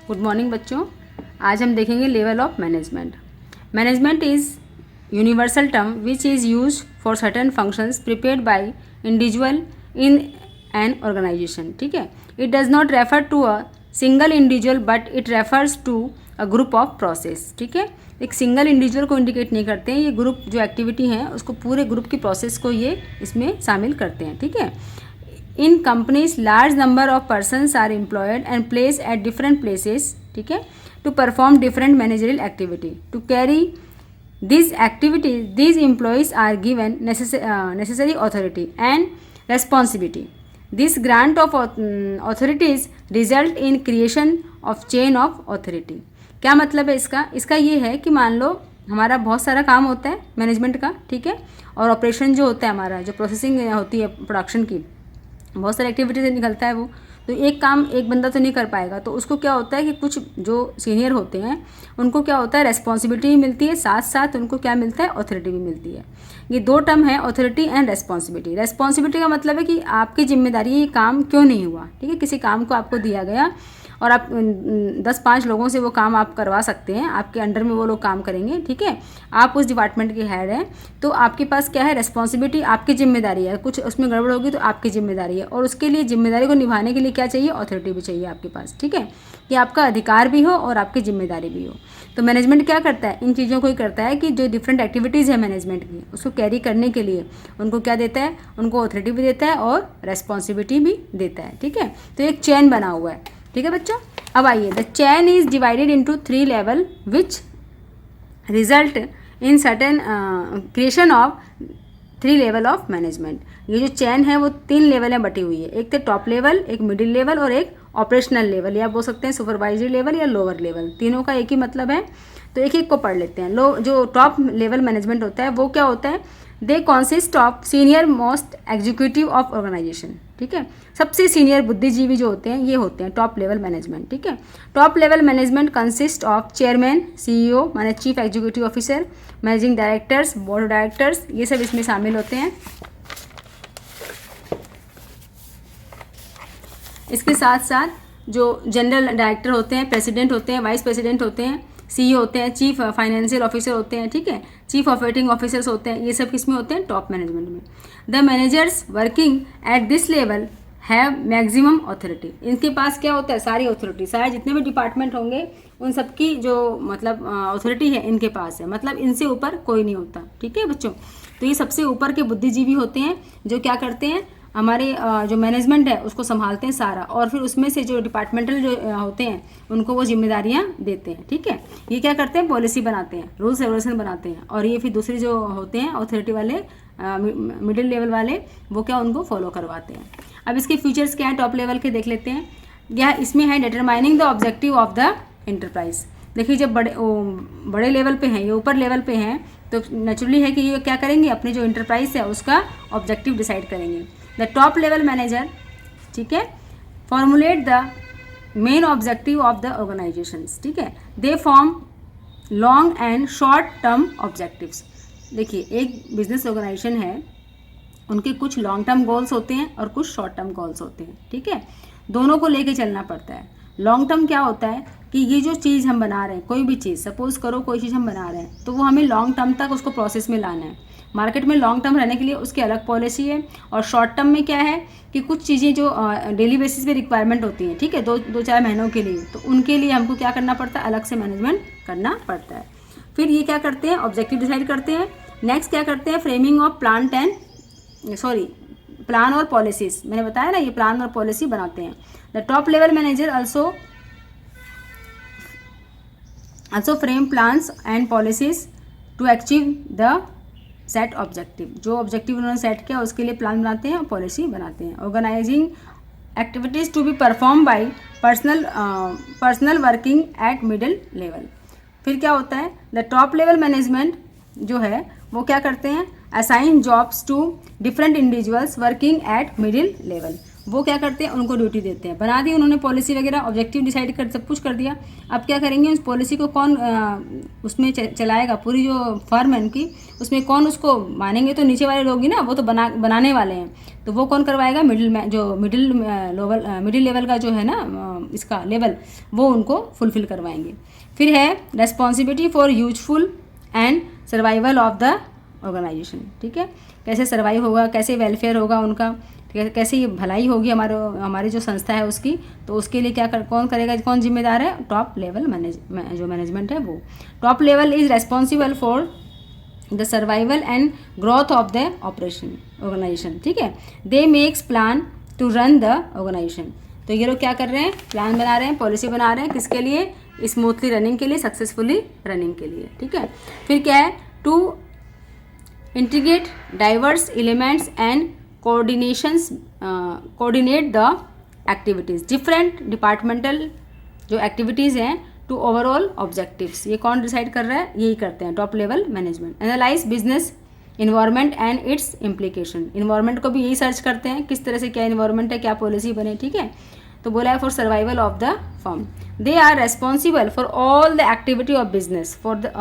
Good morning बच्चों। आज हम देखेंगे level of management. Management is universal term which is use for certain functions prepared by individual in an organisation. ठीक है, it does not refer to a single individual but it refers to a group of process. ठीक है, एक single individual को indicate नहीं करते हैं, ये ग्रुप जो एक्टिविटी है उसको पूरे ग्रुप की प्रोसेस को ये इसमें शामिल करते हैं। ठीक है, in companies large number of persons are employed and place at different places, ठीक है, to perform different managerial activity. To carry these activities these employees are given necessary authority and responsibility. This grant of authorities result in creation of chain of authority. क्या मतलब है इसका ये है कि मान लो हमारा बहुत सारा काम होता है मैनेजमेंट का, ठीक है, और ऑपरेशन जो होता है हमारा, जो प्रोसेसिंग होती है प्रोडक्शन की, बहुत सारी एक्टिविटी से निकलता है वो, तो एक काम एक बंदा तो नहीं कर पाएगा, तो उसको क्या होता है कि कुछ जो सीनियर होते हैं उनको क्या होता है, रेस्पॉन्सिबिलिटी भी मिलती है, साथ साथ उनको क्या मिलता है, अथॉरिटी भी मिलती है। ये दो टर्म है, अथॉरिटी एंड रेस्पॉन्सिबिलिटी। रेस्पॉन्सिबिलिटी का मतलब है कि आपकी जिम्मेदारी ये काम क्यों नहीं हुआ। ठीक है, किसी काम को आपको दिया गया और आप 10-5 लोगों से वो काम आप करवा सकते हैं, आपके अंडर में वो लोग काम करेंगे। ठीक है, आप उस डिपार्टमेंट के हेड हैं, तो आपके पास क्या है, रेस्पॉन्सिबिलिटी, आपकी जिम्मेदारी है। कुछ उसमें गड़बड़ होगी तो आपकी जिम्मेदारी है, और उसके लिए जिम्मेदारी को निभाने के लिए क्या चाहिए, अथॉरिटी भी चाहिए आपके पास। ठीक है, कि आपका अधिकार भी हो और आपकी जिम्मेदारी भी हो। तो मैनेजमेंट क्या करता है, इन चीज़ों को ही करता है कि जो डिफरेंट एक्टिविटीज़ है मैनेजमेंट की, उसको कैरी करने के लिए उनको क्या देता है, उनको अथॉरिटी भी देता है और रेस्पॉन्सिबिलिटी भी देता है। ठीक है, तो एक चेन बना हुआ है। ठीक है बच्चों, अब आइए, the chain is divided into 3 level which result in certain creation of 3 level of management. ये जो चैन है वो 3 लेवल में बटी हुई है, एक तो टॉप लेवल, एक मिडिल लेवल और एक ऑपरेशनल लेवल, या बोल सकते हैं सुपरवाइजरी लेवल या लोअर लेवल। तीनों का एक ही मतलब है, तो एक एक को पढ़ लेते हैं। जो टॉप लेवल मैनेजमेंट होता है वो क्या होता है, they consist of senior most executive of organization. ठीक है, सबसे सीनियर बुद्धिजीवी जो होते हैं ये होते हैं टॉप लेवल मैनेजमेंट। ठीक है, top level management consist of chairman, CEO माने chief executive officer, managing directors, board of directors, ये सब इसमें शामिल होते हैं। इसके साथ साथ जो जनरल डायरेक्टर होते हैं, प्रेसिडेंट होते हैं, वाइस प्रेसिडेंट होते हैं, सीईओ होते हैं, चीफ फाइनेंशियल ऑफिसर होते हैं, ठीक है, चीफ ऑपरेटिंग ऑफिसर्स होते हैं, ये सब किसमें होते हैं, टॉप मैनेजमेंट में। The managers working at this level have maximum authority. इनके पास क्या होता है, सारी अथॉरिटी, सारे जितने भी डिपार्टमेंट होंगे उन सबकी जो मतलब अथॉरिटी है इनके पास है, मतलब इनसे ऊपर कोई नहीं होता। ठीक है बच्चों, तो ये सबसे ऊपर के बुद्धिजीवी होते हैं जो क्या करते हैं, हमारे जो मैनेजमेंट है उसको संभालते हैं सारा, और फिर उसमें से जो डिपार्टमेंटल जो होते हैं उनको वो जिम्मेदारियां देते हैं। ठीक है, ये क्या करते हैं, पॉलिसी बनाते हैं, रूल्स रेगुलेशन बनाते हैं, और ये फिर दूसरे जो होते हैं अथॉरिटी वाले, मिडिल लेवल वाले, वो क्या उनको फॉलो करवाते हैं। अब इसके फीचर्स क्या है टॉप लेवल के देख लेते हैं। यह इसमें है determining the objective of the enterprise. देखिए जब बड़े लेवल पे हैं, ये ऊपर लेवल पे हैं, तो नेचुरली है कि ये क्या करेंगे, अपने जो एंटरप्राइज है उसका ऑब्जेक्टिव डिसाइड करेंगे। द टॉप लेवल मैनेजर, ठीक है, formulate the main objective of the organisations. ठीक है, they form long and short term objectives. देखिए एक बिजनेस ऑर्गेनाइजेशन है, उनके कुछ लॉन्ग टर्म गोल्स होते हैं और कुछ शॉर्ट टर्म गोल्स होते हैं। ठीक है, दोनों को लेके चलना पड़ता है। लॉन्ग टर्म क्या होता है कि ये जो चीज़ हम बना रहे हैं, कोई भी चीज़, सपोज करो कोई चीज़ हम बना रहे हैं, तो वो हमें लॉन्ग टर्म तक उसको प्रोसेस में लाना है। मार्केट में लॉन्ग टर्म रहने के लिए उसकी अलग पॉलिसी है, और शॉर्ट टर्म में क्या है कि कुछ चीज़ें जो डेली बेसिस पे रिक्वायरमेंट होती हैं, ठीक है, 2-4 महीनों के लिए, तो उनके लिए हमको क्या करना पड़ता है, अलग से मैनेजमेंट करना पड़ता है। फिर ये क्या करते हैं, ऑब्जेक्टिव डिसाइड करते हैं। नेक्स्ट क्या करते हैं, फ्रेमिंग ऑफ प्लान और पॉलिसीज। मैंने बताया ना, ये प्लान और पॉलिसी बनाते हैं। The top level manager also frame plans and policies to achieve the set objective. जो ऑब्जेक्टिव उन्होंने सेट किया उसके लिए प्लान बनाते हैं और पॉलिसी बनाते हैं। Organizing activities to be perform by personal working at middle level. फिर क्या होता है, द टॉप लेवल मैनेजमेंट जो है वो क्या करते हैं, assign jobs to different individuals working at middle level. वो क्या करते हैं, उनको ड्यूटी देते हैं। बना दी उन्होंने पॉलिसी वगैरह, ऑब्जेक्टिव डिसाइड कर सब कुछ कर दिया। अब क्या करेंगे, उस पॉलिसी को कौन उसमें चलाएगा, पूरी जो फर्म है उनकी, उसमें कौन उसको मानेंगे, तो नीचे वाले लोग ही ना, वो तो बनाने वाले हैं। तो वो कौन करवाएगा, मिडिल लेवल का जो है ना इसका लेवल, वो उनको फुलफिल करवाएंगे। फिर है responsibility for useful and survival of the organization. ठीक है, कैसे सर्वाइव होगा, कैसे वेलफेयर होगा उनका, कैसे ये भलाई होगी हमारी जो संस्था है उसकी, तो उसके लिए कौन करेगा, कौन जिम्मेदार है, टॉप लेवल जो मैनेजमेंट है वो। Top level is responsible for the survival and growth of the organization. ठीक है, they makes plan to run the organization. तो ये लोग क्या कर रहे हैं, प्लान बना रहे हैं, पॉलिसी बना रहे हैं, किसके लिए, स्मूथली रनिंग के लिए, सक्सेसफुली रनिंग के लिए। ठीक है, फिर क्या है, to integrate diverse elements and coordinate the activities, different departmental जो एक्टिविटीज़ हैं टू ओवरऑल ऑब्जेक्टिव्स। ये कौन डिसाइड कर रहा है, यही करते हैं top level management. Analyze business environment and its implication, environment को भी यही सर्च करते हैं, किस तरह से क्या इन्वायरमेंट है, क्या पॉलिसी बने। ठीक है, तो बोला है for survival of the firm, they are responsible for all the activity of business for the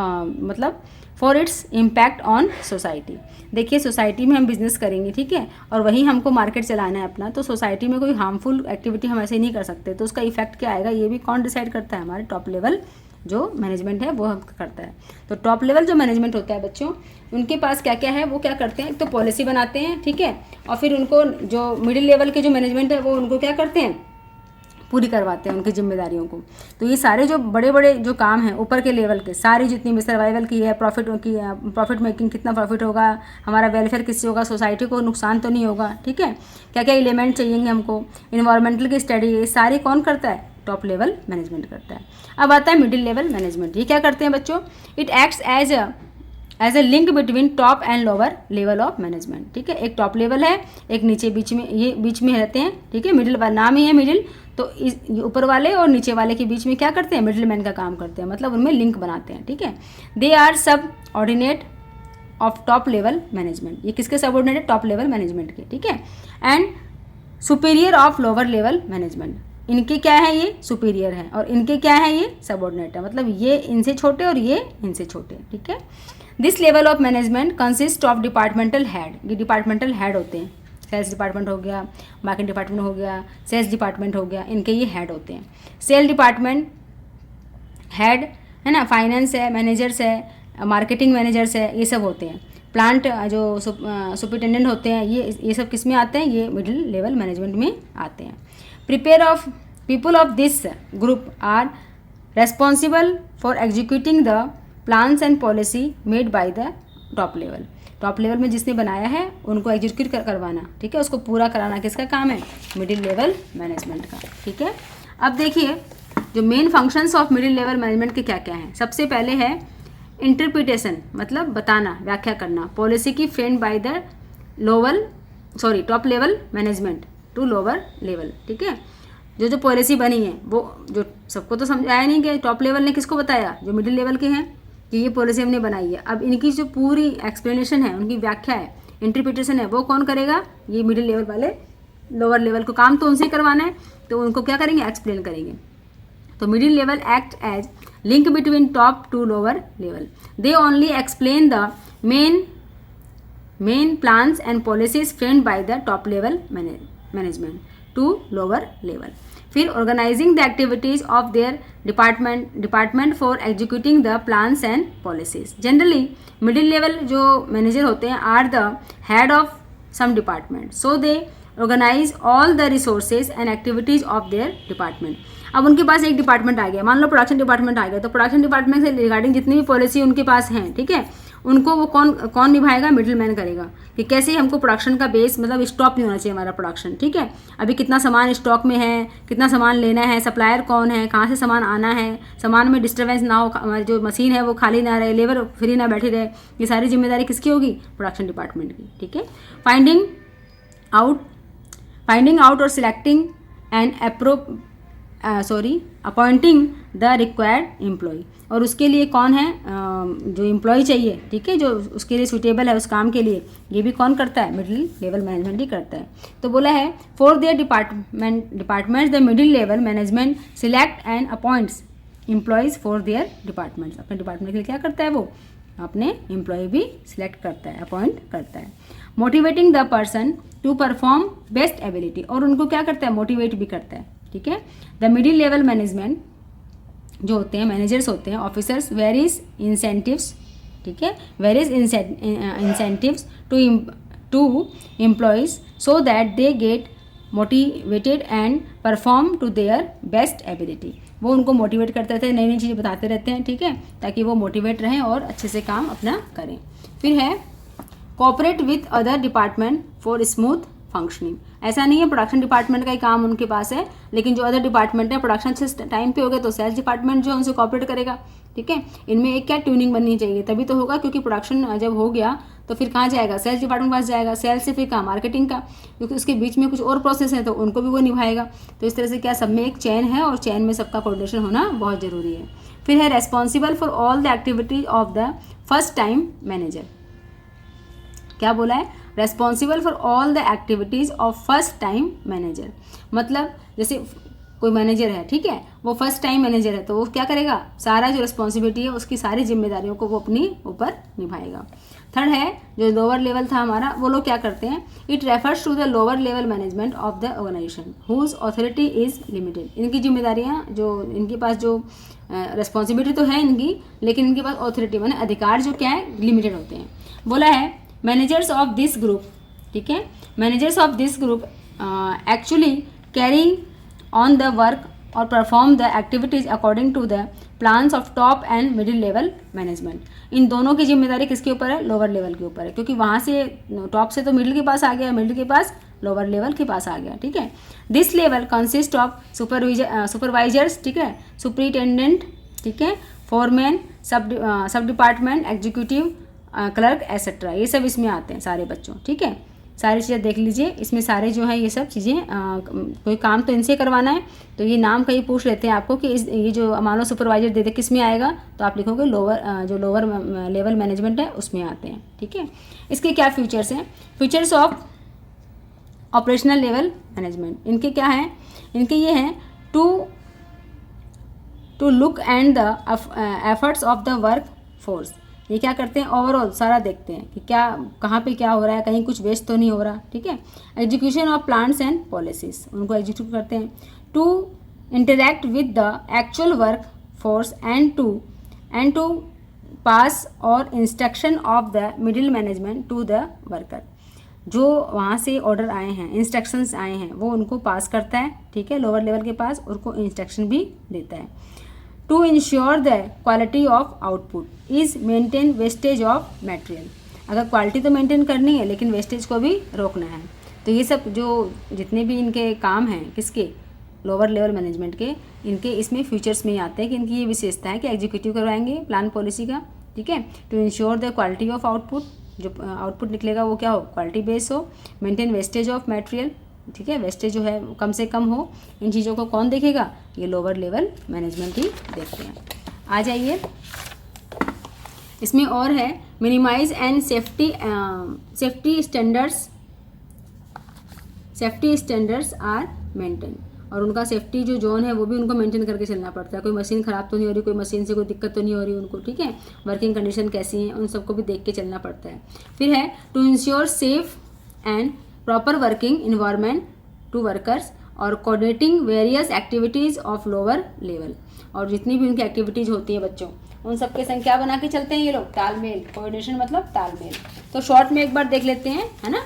मतलब for its impact on society. देखिए सोसाइटी में हम बिजनेस करेंगे, ठीक है, और वही हमको मार्केट चलाना है अपना, तो सोसाइटी में कोई हार्मफुल एक्टिविटी हम ऐसे नहीं कर सकते, तो उसका इफेक्ट क्या आएगा, ये भी कौन डिसाइड करता है, हमारे टॉप लेवल जो मैनेजमेंट है वो हम करता है। तो टॉप लेवल जो मैनेजमेंट होता है बच्चों, उनके पास क्या क्या है, वो क्या करते हैं, एक तो पॉलिसी बनाते हैं, ठीक है, और फिर उनको जो मिडिल लेवल के जो मैनेजमेंट है वो उनको क्या करते हैं, पूरी करवाते हैं उनकी जिम्मेदारियों को। तो ये सारे जो बड़े बड़े जो काम हैं ऊपर के लेवल के, सारी जितनी भी सर्वाइवल की है, प्रॉफिट मेकिंग, कितना प्रॉफिट होगा, हमारा वेलफेयर किससे होगा, सोसाइटी को नुकसान तो नहीं होगा, ठीक है, क्या क्या एलिमेंट चाहिए हमको, इन्वायरमेंटल की स्टडी, ये सारी कौन करता है, टॉप लेवल मैनेजमेंट करता है। अब आता है मिडिल लेवल मैनेजमेंट। ये क्या करते हैं बच्चों, it acts as a link between top and lower level of management. ठीक है, एक टॉप लेवल है, एक नीचे बीच में, ये बीच में रहते हैं, ठीक है, मिडिल नाम ही है मिडिल, तो इस ऊपर वाले और नीचे वाले के बीच में क्या करते हैं, मिडिल मैन का काम करते हैं, मतलब उनमें लिंक बनाते हैं। ठीक है, दे आर सब ordinate of top level management, ये किसके सबऑर्डिनेट है, टॉप लेवल मैनेजमेंट के। ठीक है, and superior of lower level management, इनके क्या है, ये सुपीरियर है, और इनके क्या है, ये सबऑर्डिनेट है, मतलब ये इनसे छोटे और ये इनसे छोटे। ठीक है, this level of management consist of departmental head, ये डिपार्टमेंटल हेड होते हैं, सेल्स डिपार्टमेंट हो गया, मार्केटिंग डिपार्टमेंट हो गया, सेल्स डिपार्टमेंट हो गया, इनके ये हेड होते हैं। सेल डिपार्टमेंट हेड है ना, फाइनेंस है, मैनेजर्स है, मार्केटिंग मैनेजर्स है, ये सब होते हैं। प्लांट जो सुपरिटेंडेंट होते हैं, ये सब किस में आते हैं, ये मिडिल लेवल मैनेजमेंट में आते हैं। Prepare of people of this group are responsible for executing the plans and policy made by the top level. Top level में जिसने बनाया है उनको एग्जीक्यूट करवाना, ठीक है, उसको पूरा कराना किसका काम है, मिडिल लेवल मैनेजमेंट का। ठीक है, अब देखिए जो main functions of middle level management के क्या क्या हैं। सबसे पहले है इंटरप्रिटेशन, मतलब बताना, व्याख्या करना, पॉलिसी की frame by the top level management to lower level. ठीक है, जो पॉलिसी बनी है वो जो सबको तो समझाया नहीं कि टॉप लेवल ने किसको बताया, जो मिडिल लेवल के हैं, कि ये पॉलिसी हमने बनाई है। अब इनकी जो पूरी एक्सप्लेनेशन है, उनकी व्याख्या है, इंटरप्रिटेशन है, वो कौन करेगा, ये मिडिल लेवल वाले। लोअर लेवल को काम तो उनसे करवाना है, तो उनको क्या करेंगे, एक्सप्लेन करेंगे। तो middle level act as link between top to lower level, they only explain the main plans and policies framed by the top level management to lower level. फिर organizing the activities of their department for executing the plans and policies. Generally middle level जो manager होते हैं are the head of some department, so they organize all the resources and activities of their department. अब उनके पास एक department आ गया, मान लो production department आ गया, तो प्रोडक्शन डिपार्टमेंट से रिगार्डिंग जितनी भी पॉलिसी उनके पास हैं, ठीक है, उनको वो कौन निभाएगा, मिडिल मैन करेगा, कि कैसे हमको प्रोडक्शन का बेस, मतलब स्टॉप नहीं होना चाहिए हमारा प्रोडक्शन। ठीक है, अभी कितना सामान स्टॉक में है, कितना सामान लेना है, सप्लायर कौन है, कहाँ से सामान आना है, सामान में डिस्टर्बेंस ना हो, हमारी जो मशीन है वो खाली ना रहे, लेबर फ्री ना बैठी रहे, ये सारी जिम्मेदारी किसकी होगी, प्रोडक्शन डिपार्टमेंट की। ठीक है, फाइंडिंग आउट और selecting and appointing the required employ, और उसके लिए कौन है जो एम्प्लॉय चाहिए, ठीक है, जो उसके लिए सूटेबल है उस काम के लिए, ये भी कौन करता है, मिडिल लेवल मैनेजमेंट ही करता है। तो बोला है for their departments the middle level management select and appoints employees for their departments, अपने डिपार्टमेंट के लिए क्या करता है, वो अपने एम्प्लॉय भी सिलेक्ट करता है, अपॉइंट करता है। Motivating the person to perform best ability, और उनको क्या करता है, मोटिवेट भी करता है, ठीक है। द मिडिल लेवल मैनेजमेंट जो होते हैं, मैनेजर्स होते हैं, ऑफिसर्स वेरीज इंसेंटिव्स, ठीक है, varies incentives to employees so that they get motivated and perform to their best ability, वो उनको मोटिवेट करते रहते हैं, नई नई चीज़ें बताते रहते हैं, ठीक है, ताकि वो मोटिवेट रहें और अच्छे से काम अपना करें। फिर है cooperate with other department for smooth functioning, ऐसा नहीं है प्रोडक्शन डिपार्टमेंट का ही काम उनके पास है, लेकिन जो अदर डिपार्टमेंट है प्रोडक्शन अच्छे टाइम पे हो गया तो सेल्स डिपार्टमेंट जो है उनसे कोऑपरेट करेगा, ठीक है। इनमें एक क्या ट्यूनिंग बननी चाहिए, तभी तो होगा, क्योंकि प्रोडक्शन जब हो गया तो फिर कहाँ जाएगा, सेल्स डिपार्टमेंट के पास जाएगा, सेल्स से फिर कहाँ, मार्केटिंग का, क्योंकि उसके बीच में कुछ और प्रोसेस है तो उनको भी वो निभाएगा। तो इस तरह से क्या, सब में एक चैन है और चैन में सबका कोऑर्डिनेशन होना बहुत ज़रूरी है। फिर है responsible for all the activities of the first time manager, क्या बोला है, responsible for all the activities of first time manager, मतलब जैसे कोई मैनेजर है, ठीक है, वो फर्स्ट टाइम मैनेजर है तो वो क्या करेगा, सारा जो रिस्पॉन्सिबिलिटी है उसकी सारी जिम्मेदारियों को वो अपनी ऊपर निभाएगा। थर्ड है जो लोअर लेवल था हमारा, वो लोग क्या करते हैं, it refers to the lower level management of the organization whose authority is limited, इनकी जिम्मेदारियाँ जो इनके पास जो रिस्पॉन्सिबिलिटी तो है इनकी, लेकिन इनके पास अथॉरिटी माने अधिकार जो क्या है, लिमिटेड होते हैं। बोला है मैनेजर्स ऑफ दिस ग्रुप, ठीक है, managers of this group actually carry on the work और perform the activities according to the plans of top and middle level management. इन दोनों की जिम्मेदारी किसके ऊपर है, लोअर लेवल के ऊपर है, क्योंकि वहाँ से टॉप से तो मिडिल के पास आ गया, मिडिल के पास लोअर लेवल के पास आ गया, ठीक है। This level consist of supervisors, ठीक है, सुपरिटेंडेंट, ठीक है, फोरमैन, सब डिपार्टमेंट एग्जीक्यूटिव, क्लर्क एसेट्रा, ये सब इसमें आते हैं सारे बच्चों, ठीक है। सारी चीज़ें देख लीजिए, इसमें सारे जो है ये सब चीज़ें कोई काम तो इनसे करवाना है, तो ये नाम कहीं पूछ लेते हैं आपको कि ये जो मान लो सुपरवाइजर दे दे किस में आएगा, तो आप लिखोगे जो लोअर लेवल मैनेजमेंट है उसमें आते हैं, ठीक है। इसके क्या फीचर्स हैं, features of operational level management, इनके क्या हैं, इनके ये हैं to look and the efforts of the work force, ये क्या करते हैं, ओवरऑल सारा देखते हैं कि क्या कहाँ पे क्या हो रहा है, कहीं कुछ वेस्ट तो नहीं हो रहा, ठीक है। Execution of plans and policies, उनको एग्जीक्यूट करते हैं। To interact with the actual work force and to pass और instruction of the middle management to the worker, जो वहाँ से ऑर्डर आए हैं, इंस्ट्रक्शंस आए हैं, वो उनको पास करता है, ठीक है, लोअर लेवल के पास, उनको इंस्ट्रक्शन भी देता है। To ensure the quality of output is maintain wastage of material, अगर क्वालिटी तो मेंटेन करनी है लेकिन वेस्टेज को भी रोकना है। तो ये सब जो जितने भी इनके काम हैं, किसके, लोअर लेवल मैनेजमेंट के, इनके इसमें फ्यूचर्स में ही आते हैं कि इनकी ये विशेषता है कि एग्जीक्यूटिव करवाएंगे प्लान पॉलिसी का, ठीक है। To ensure the quality of output, जो आउटपुट निकलेगा वो क्या हो, क्वालिटी बेस हो। मेंटेन वेस्टेज ऑफ मटेरियल, ठीक है, वेस्टेज जो है कम से कम हो। इन चीज़ों को कौन देखेगा, ये लोअर लेवल मैनेजमेंट ही देखते हैं। आ जाइए, इसमें और है minimize and safety standards are maintain, और उनका सेफ्टी जो जोन है वो भी उनको मेंटेन करके चलना पड़ता है। कोई मशीन ख़राब तो नहीं हो रही, कोई मशीन से कोई दिक्कत तो नहीं हो रही उनको, ठीक है, वर्किंग कंडीशन कैसी हैं उन सबको भी देख के चलना पड़ता है। फिर है to ensure safe and proper working environment to workers और coordinating various activities of lower level, और जितनी भी उनकी एक्टिविटीज़ होती है बच्चों, उन सबके संग क्या बना के चलते हैं ये लोग, तालमेल, कोऑर्डिनेशन मतलब तालमेल। तो शॉर्ट में एक बार देख लेते हैं, है ना।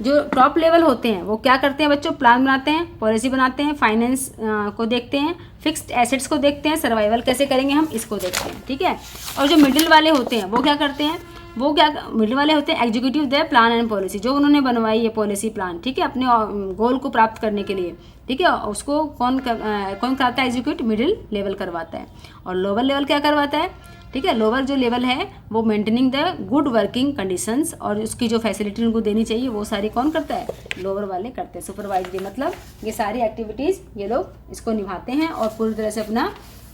जो टॉप लेवल होते हैं वो क्या करते हैं बच्चों, प्लान बनाते हैं, पॉलिसी बनाते हैं, फाइनेंस को देखते हैं, फिक्स्ड एसेट्स को देखते हैं, सर्वाइवल कैसे करेंगे हम इसको देखते हैं, ठीक है। और जो मिडिल वाले होते हैं वो क्या करते हैं, वो क्या मिडिल वाले होते हैं executive the plan and policy, जो उन्होंने बनवाई है पॉलिसी प्लान, ठीक है, अपने गोल को प्राप्त करने के लिए, ठीक है, उसको कौन कराता है एग्जीक्यूट, मिडिल लेवल करवाता है। और लोअर लेवल क्या करवाता है, ठीक है, लोअर जो लेवल है वो maintaining the good working conditions, और उसकी जो फैसिलिटी उनको देनी चाहिए वो सारी कौन करता है, लोअर वाले करते हैं। सुपरवाइजरी मतलब ये सारी एक्टिविटीज़ ये लोग इसको निभाते हैं और पूरी तरह से अपना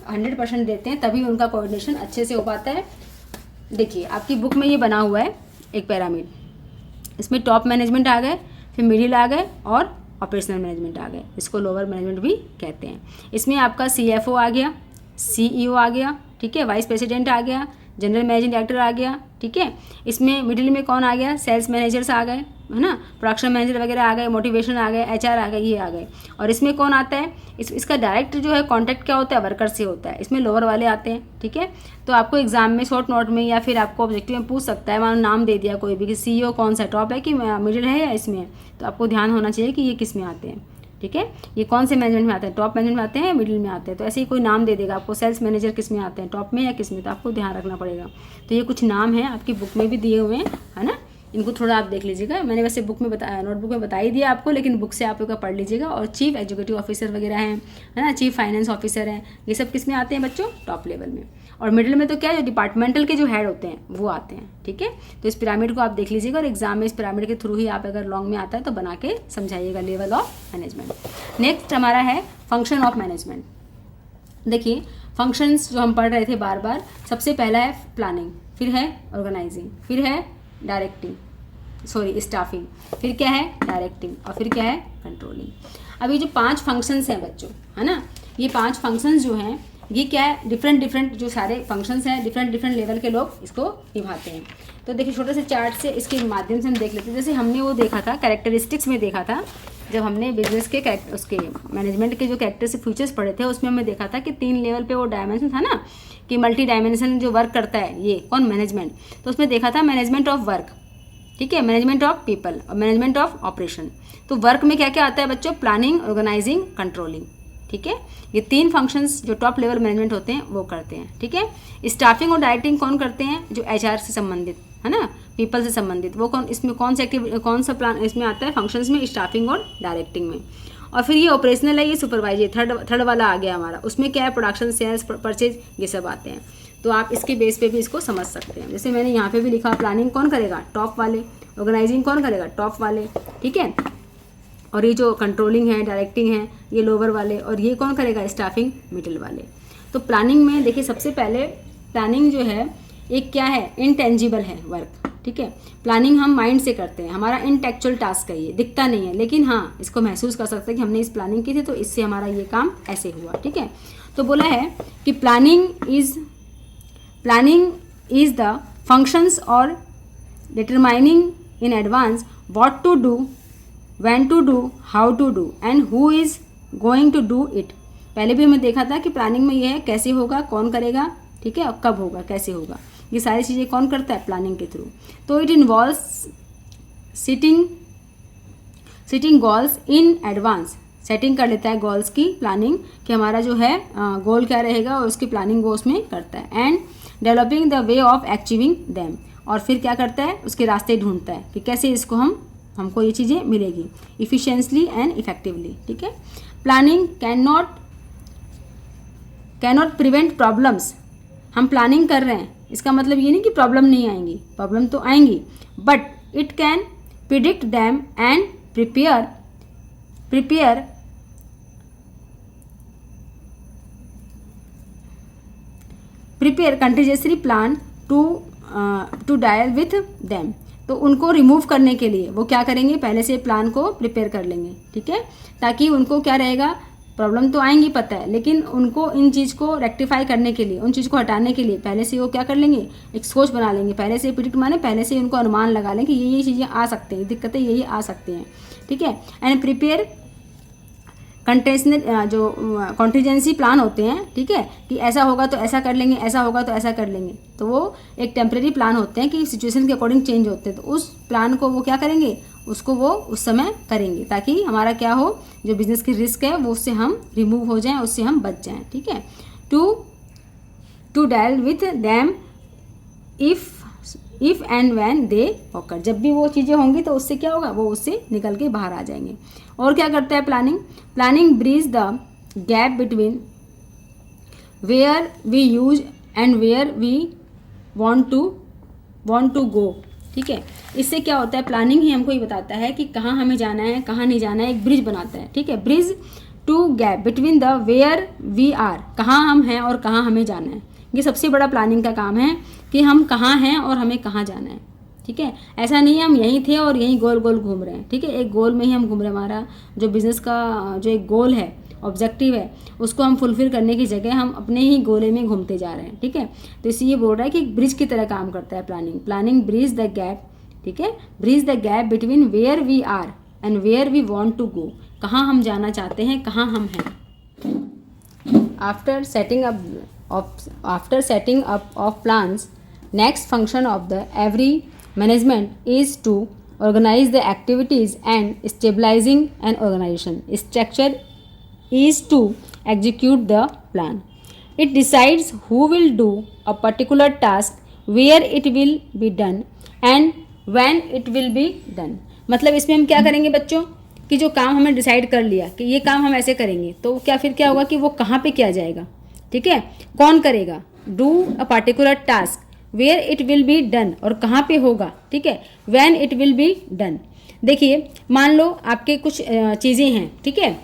100% देते हैं, तभी उनका कोऑर्डिनेशन अच्छे से हो पाता है। देखिए आपकी बुक में ये बना हुआ है एक पिरामिड, इसमें टॉप मैनेजमेंट आ गए, फिर मिडिल आ गए और ऑपरेशनल मैनेजमेंट आ गए, इसको लोअर मैनेजमेंट भी कहते हैं। इसमें आपका CFO आ गया, CEO आ गया, ठीक है, वाइस प्रेसिडेंट आ गया, जनरल मैनेजिंग डायरेक्टर आ गया, ठीक है। इसमें मिडिल में कौन आ गया, सेल्स मैनेजर्स आ गए, है ना, प्रोडक्शन मैनेजर वगैरह आ गए, मोटिवेशन आ गए, HR आ गए, ये आ गए। और इसमें कौन आता है, इसका डायरेक्ट जो है कॉन्टैक्ट क्या होता है, वर्कर से होता है, इसमें लोअर वाले आते हैं, ठीक है। तो आपको एग्जाम में शॉर्ट नोट में या फिर आपको ऑब्जेक्टिव में पूछ सकता है, मान नाम दे दिया कोई भी कि CEO कौन सा टॉप है कि मिडिल है या इसमें है, तो आपको ध्यान होना चाहिए कि ये किस में आते हैं, ठीक है, ये कौन से मैनेजमेंट में आते हैं, टॉप मैनेजमेंट में आते हैं, मिडिल में आते हैं। तो ऐसे ही कोई नाम दे देगा आपको, सेल्स मैनेजर किस में आते हैं, टॉप में या किस में, तो आपको ध्यान रखना पड़ेगा। तो ये कुछ नाम हैं आपकी बुक में भी दिए हुए हैं, है ना, इनको थोड़ा आप देख लीजिएगा। मैंने वैसे बुक में बताया, नोटबुक में बता ही दिया आपको, लेकिन बुक से आप लोग पढ़ लीजिएगा। और चीफ एग्जीक्यूटिव ऑफिसर वगैरह हैं, है ना, चीफ फाइनेंस ऑफिसर हैं, ये सब किस में आते हैं बच्चों, टॉप लेवल में। और मिडिल में तो क्या है, जो डिपार्टमेंटल के जो हेड होते हैं वो आते हैं, ठीक है। तो इस पिरामिड को आप देख लीजिएगा और एग्जाम में इस पिरामिड के थ्रू ही आप अगर लॉन्ग में आता है तो बना के समझाइएगा लेवल ऑफ मैनेजमेंट। नेक्स्ट हमारा है फंक्शन ऑफ मैनेजमेंट। देखिए फंक्शंस जो हम पढ़ रहे थे बार बार, सबसे पहला है प्लानिंग, फिर है ऑर्गेनाइजिंग, फिर है स्टाफिंग, फिर क्या है डायरेक्टिंग, और फिर क्या है कंट्रोलिंग। अभी जो 5 फंक्शंस हैं बच्चों, है ना, ये 5 फंक्शंस जो हैं ये क्या है, डिफरेंट जो सारे फंक्शंस हैं डिफरेंट लेवल के लोग इसको निभाते हैं। तो देखिए छोटे से चार्ट से इसके माध्यम से हम देख लेते हैं। जैसे हमने वो देखा था कैरेक्टरिस्टिक्स में देखा था, जब हमने बिजनेस के उसके मैनेजमेंट के जो कैरेक्टरिस्टिक फीचर्स पढ़े थे उसमें हमने देखा था कि 3 लेवल पे वो डायमेंशन था ना, कि मल्टी डायमेंशन जो वर्क करता है ये कौन, मैनेजमेंट। तो उसमें देखा था मैनेजमेंट ऑफ वर्क, ठीक है, मैनेजमेंट ऑफ पीपल और मैनेजमेंट ऑफ ऑपरेशन। तो वर्क में क्या क्या आता है बच्चों, प्लानिंग, ऑर्गेनाइजिंग, कंट्रोलिंग, ठीक है। ये 3 फंक्शंस जो टॉप लेवल मैनेजमेंट होते हैं वो करते हैं, ठीक है। स्टाफिंग और डायरेक्टिंग कौन करते हैं, जो HR से संबंधित, है ना, पीपल से संबंधित, वो कौन, इसमें कौन सा प्लान इसमें आता है फंक्शंस में, स्टाफिंग और डायरेक्टिंग में। और फिर ये ऑपरेशनल है, ये सुपरवाइजरी, थर्ड वाला आ गया हमारा, उसमें क्या है, प्रोडक्शन, सेल्स, परचेज, ये सब आते हैं। तो आप इसके बेस पे भी इसको समझ सकते हैं। जैसे मैंने यहाँ पे भी लिखा, प्लानिंग कौन करेगा, टॉप वाले, ऑर्गेनाइजिंग कौन करेगा, टॉप वाले, ठीक है, और ये जो कंट्रोलिंग है, डायरेक्टिंग है, ये लोअर वाले, और ये कौन करेगा, स्टाफिंग, मिडिल वाले। तो प्लानिंग में देखिए सबसे पहले प्लानिंग जो है एक क्या है, इनटेंजिबल है वर्क, ठीक है। प्लानिंग हम माइंड से करते हैं, हमारा इंटेलेक्चुअल टास्क है, ये दिखता नहीं है, लेकिन हाँ इसको महसूस कर सकते हैं कि हमने इस प्लानिंग की थी तो इससे हमारा ये काम ऐसे हुआ, ठीक है। तो बोला है कि प्लानिंग इज द फंक्शंस और determining in advance what to do, when to do, how to do and who is going to do it। पहले भी हमें देखा था कि प्लानिंग में ये है कैसे होगा, कौन करेगा, ठीक है, और कब होगा, कैसे होगा, ये सारी चीज़ें कौन करता है, प्लानिंग के थ्रू। तो it involves sitting goals in advance, setting कर लेता है गोल्स की प्लानिंग, कि हमारा जो है गोल क्या रहेगा और उसकी प्लानिंग वो उसमें करता है। And developing the way of achieving them, और फिर क्या करता है, उसके रास्ते ढूंढता है कि कैसे इसको हमको ये चीज़ें मिलेगी इफ़िशिएंटली एंड इफेक्टिवली, ठीक है। Planning can not prevent problems, हम प्लानिंग कर रहे हैं इसका मतलब ये नहीं कि प्रॉब्लम नहीं आएंगी, प्रॉब्लम तो आएंगी, but it can predict them and prepare contingency plan to deal with them. तो उनको रिमूव करने के लिए वो क्या करेंगे, पहले से प्लान को प्रिपेयर कर लेंगे, ठीक है, ताकि उनको क्या रहेगा, प्रॉब्लम तो आएंगी पता है, लेकिन उनको इन चीज़ को रेक्टिफाई करने के लिए, उन चीज़ को हटाने के लिए पहले से वो क्या कर लेंगे, एक सोच बना लेंगे, पहले से प्रिडिक्ट माने पहले से उनको अनुमान लगा लेंगे कि ये चीज़ें आ सकती हैं, दिक्कतें यही आ सकती हैं, ठीक है। एंड प्रिपेयर कॉन्टीजेंसी प्लान होते हैं, ठीक है, कि ऐसा होगा तो ऐसा कर लेंगे, ऐसा होगा तो ऐसा कर लेंगे। तो वो एक टेम्परेरी प्लान होते हैं कि सिचुएशन के अकॉर्डिंग चेंज होते हैं, तो उस प्लान को वो क्या करेंगे, उसको वो उस समय करेंगे, ताकि हमारा क्या हो, जो बिजनेस की रिस्क है वो उससे हम रिमूव हो जाएं, उससे हम बच जाएं, ठीक है। To deal with them if and when they occur, जब भी वो चीज़ें होंगी तो उससे क्या होगा, वो उससे निकल के बाहर आ जाएंगे। और क्या करता है planning, planning bridge the gap between where we use and where we want to go. ठीक है, इससे क्या होता है, प्लानिंग ही हमको ये बताता है कि कहाँ हमें जाना है, कहाँ नहीं जाना है, एक ब्रिज बनाता है। ठीक है, bridge to gap between the where we are, कहाँ हम हैं और कहाँ हमें जाना है। ये सबसे बड़ा प्लानिंग का काम है कि हम कहाँ हैं और हमें कहाँ जाना है। ठीक है, ऐसा नहीं है हम यहीं थे और यहीं गोल गोल घूम रहे हैं। ठीक है, एक गोल में ही हम घूम रहे हैं। हमारा जो बिज़नेस का जो एक गोल है, ऑब्जेक्टिव है, उसको हम फुलफिल करने की जगह हम अपने ही गोले में घूमते जा रहे हैं। ठीक है, तो इसलिए ये बोल रहा है कि एक ब्रिज की तरह काम करता है planning. Planning bridge the gap, ठीक है, bridge the gap between where we are and where we want to go, कहाँ हम जाना चाहते हैं, कहाँ हम हैं। After setting up of plans, next function of the every management is to organize the activities and stabilizing an organization. Structure is to execute the plan. It decides who will do a particular task, where it will be done and when it will be done. मतलब इसमें हम क्या करेंगे बच्चों, कि जो काम हमने डिसाइड कर लिया कि ये काम हम ऐसे करेंगे, तो क्या फिर क्या होगा कि वो कहाँ पे किया जाएगा। ठीक है, कौन करेगा, do a particular task, where it will be done, और कहाँ पे होगा। ठीक है, when it will be done. देखिए मान लो आपके कुछ चीज़ें हैं, ठीक है,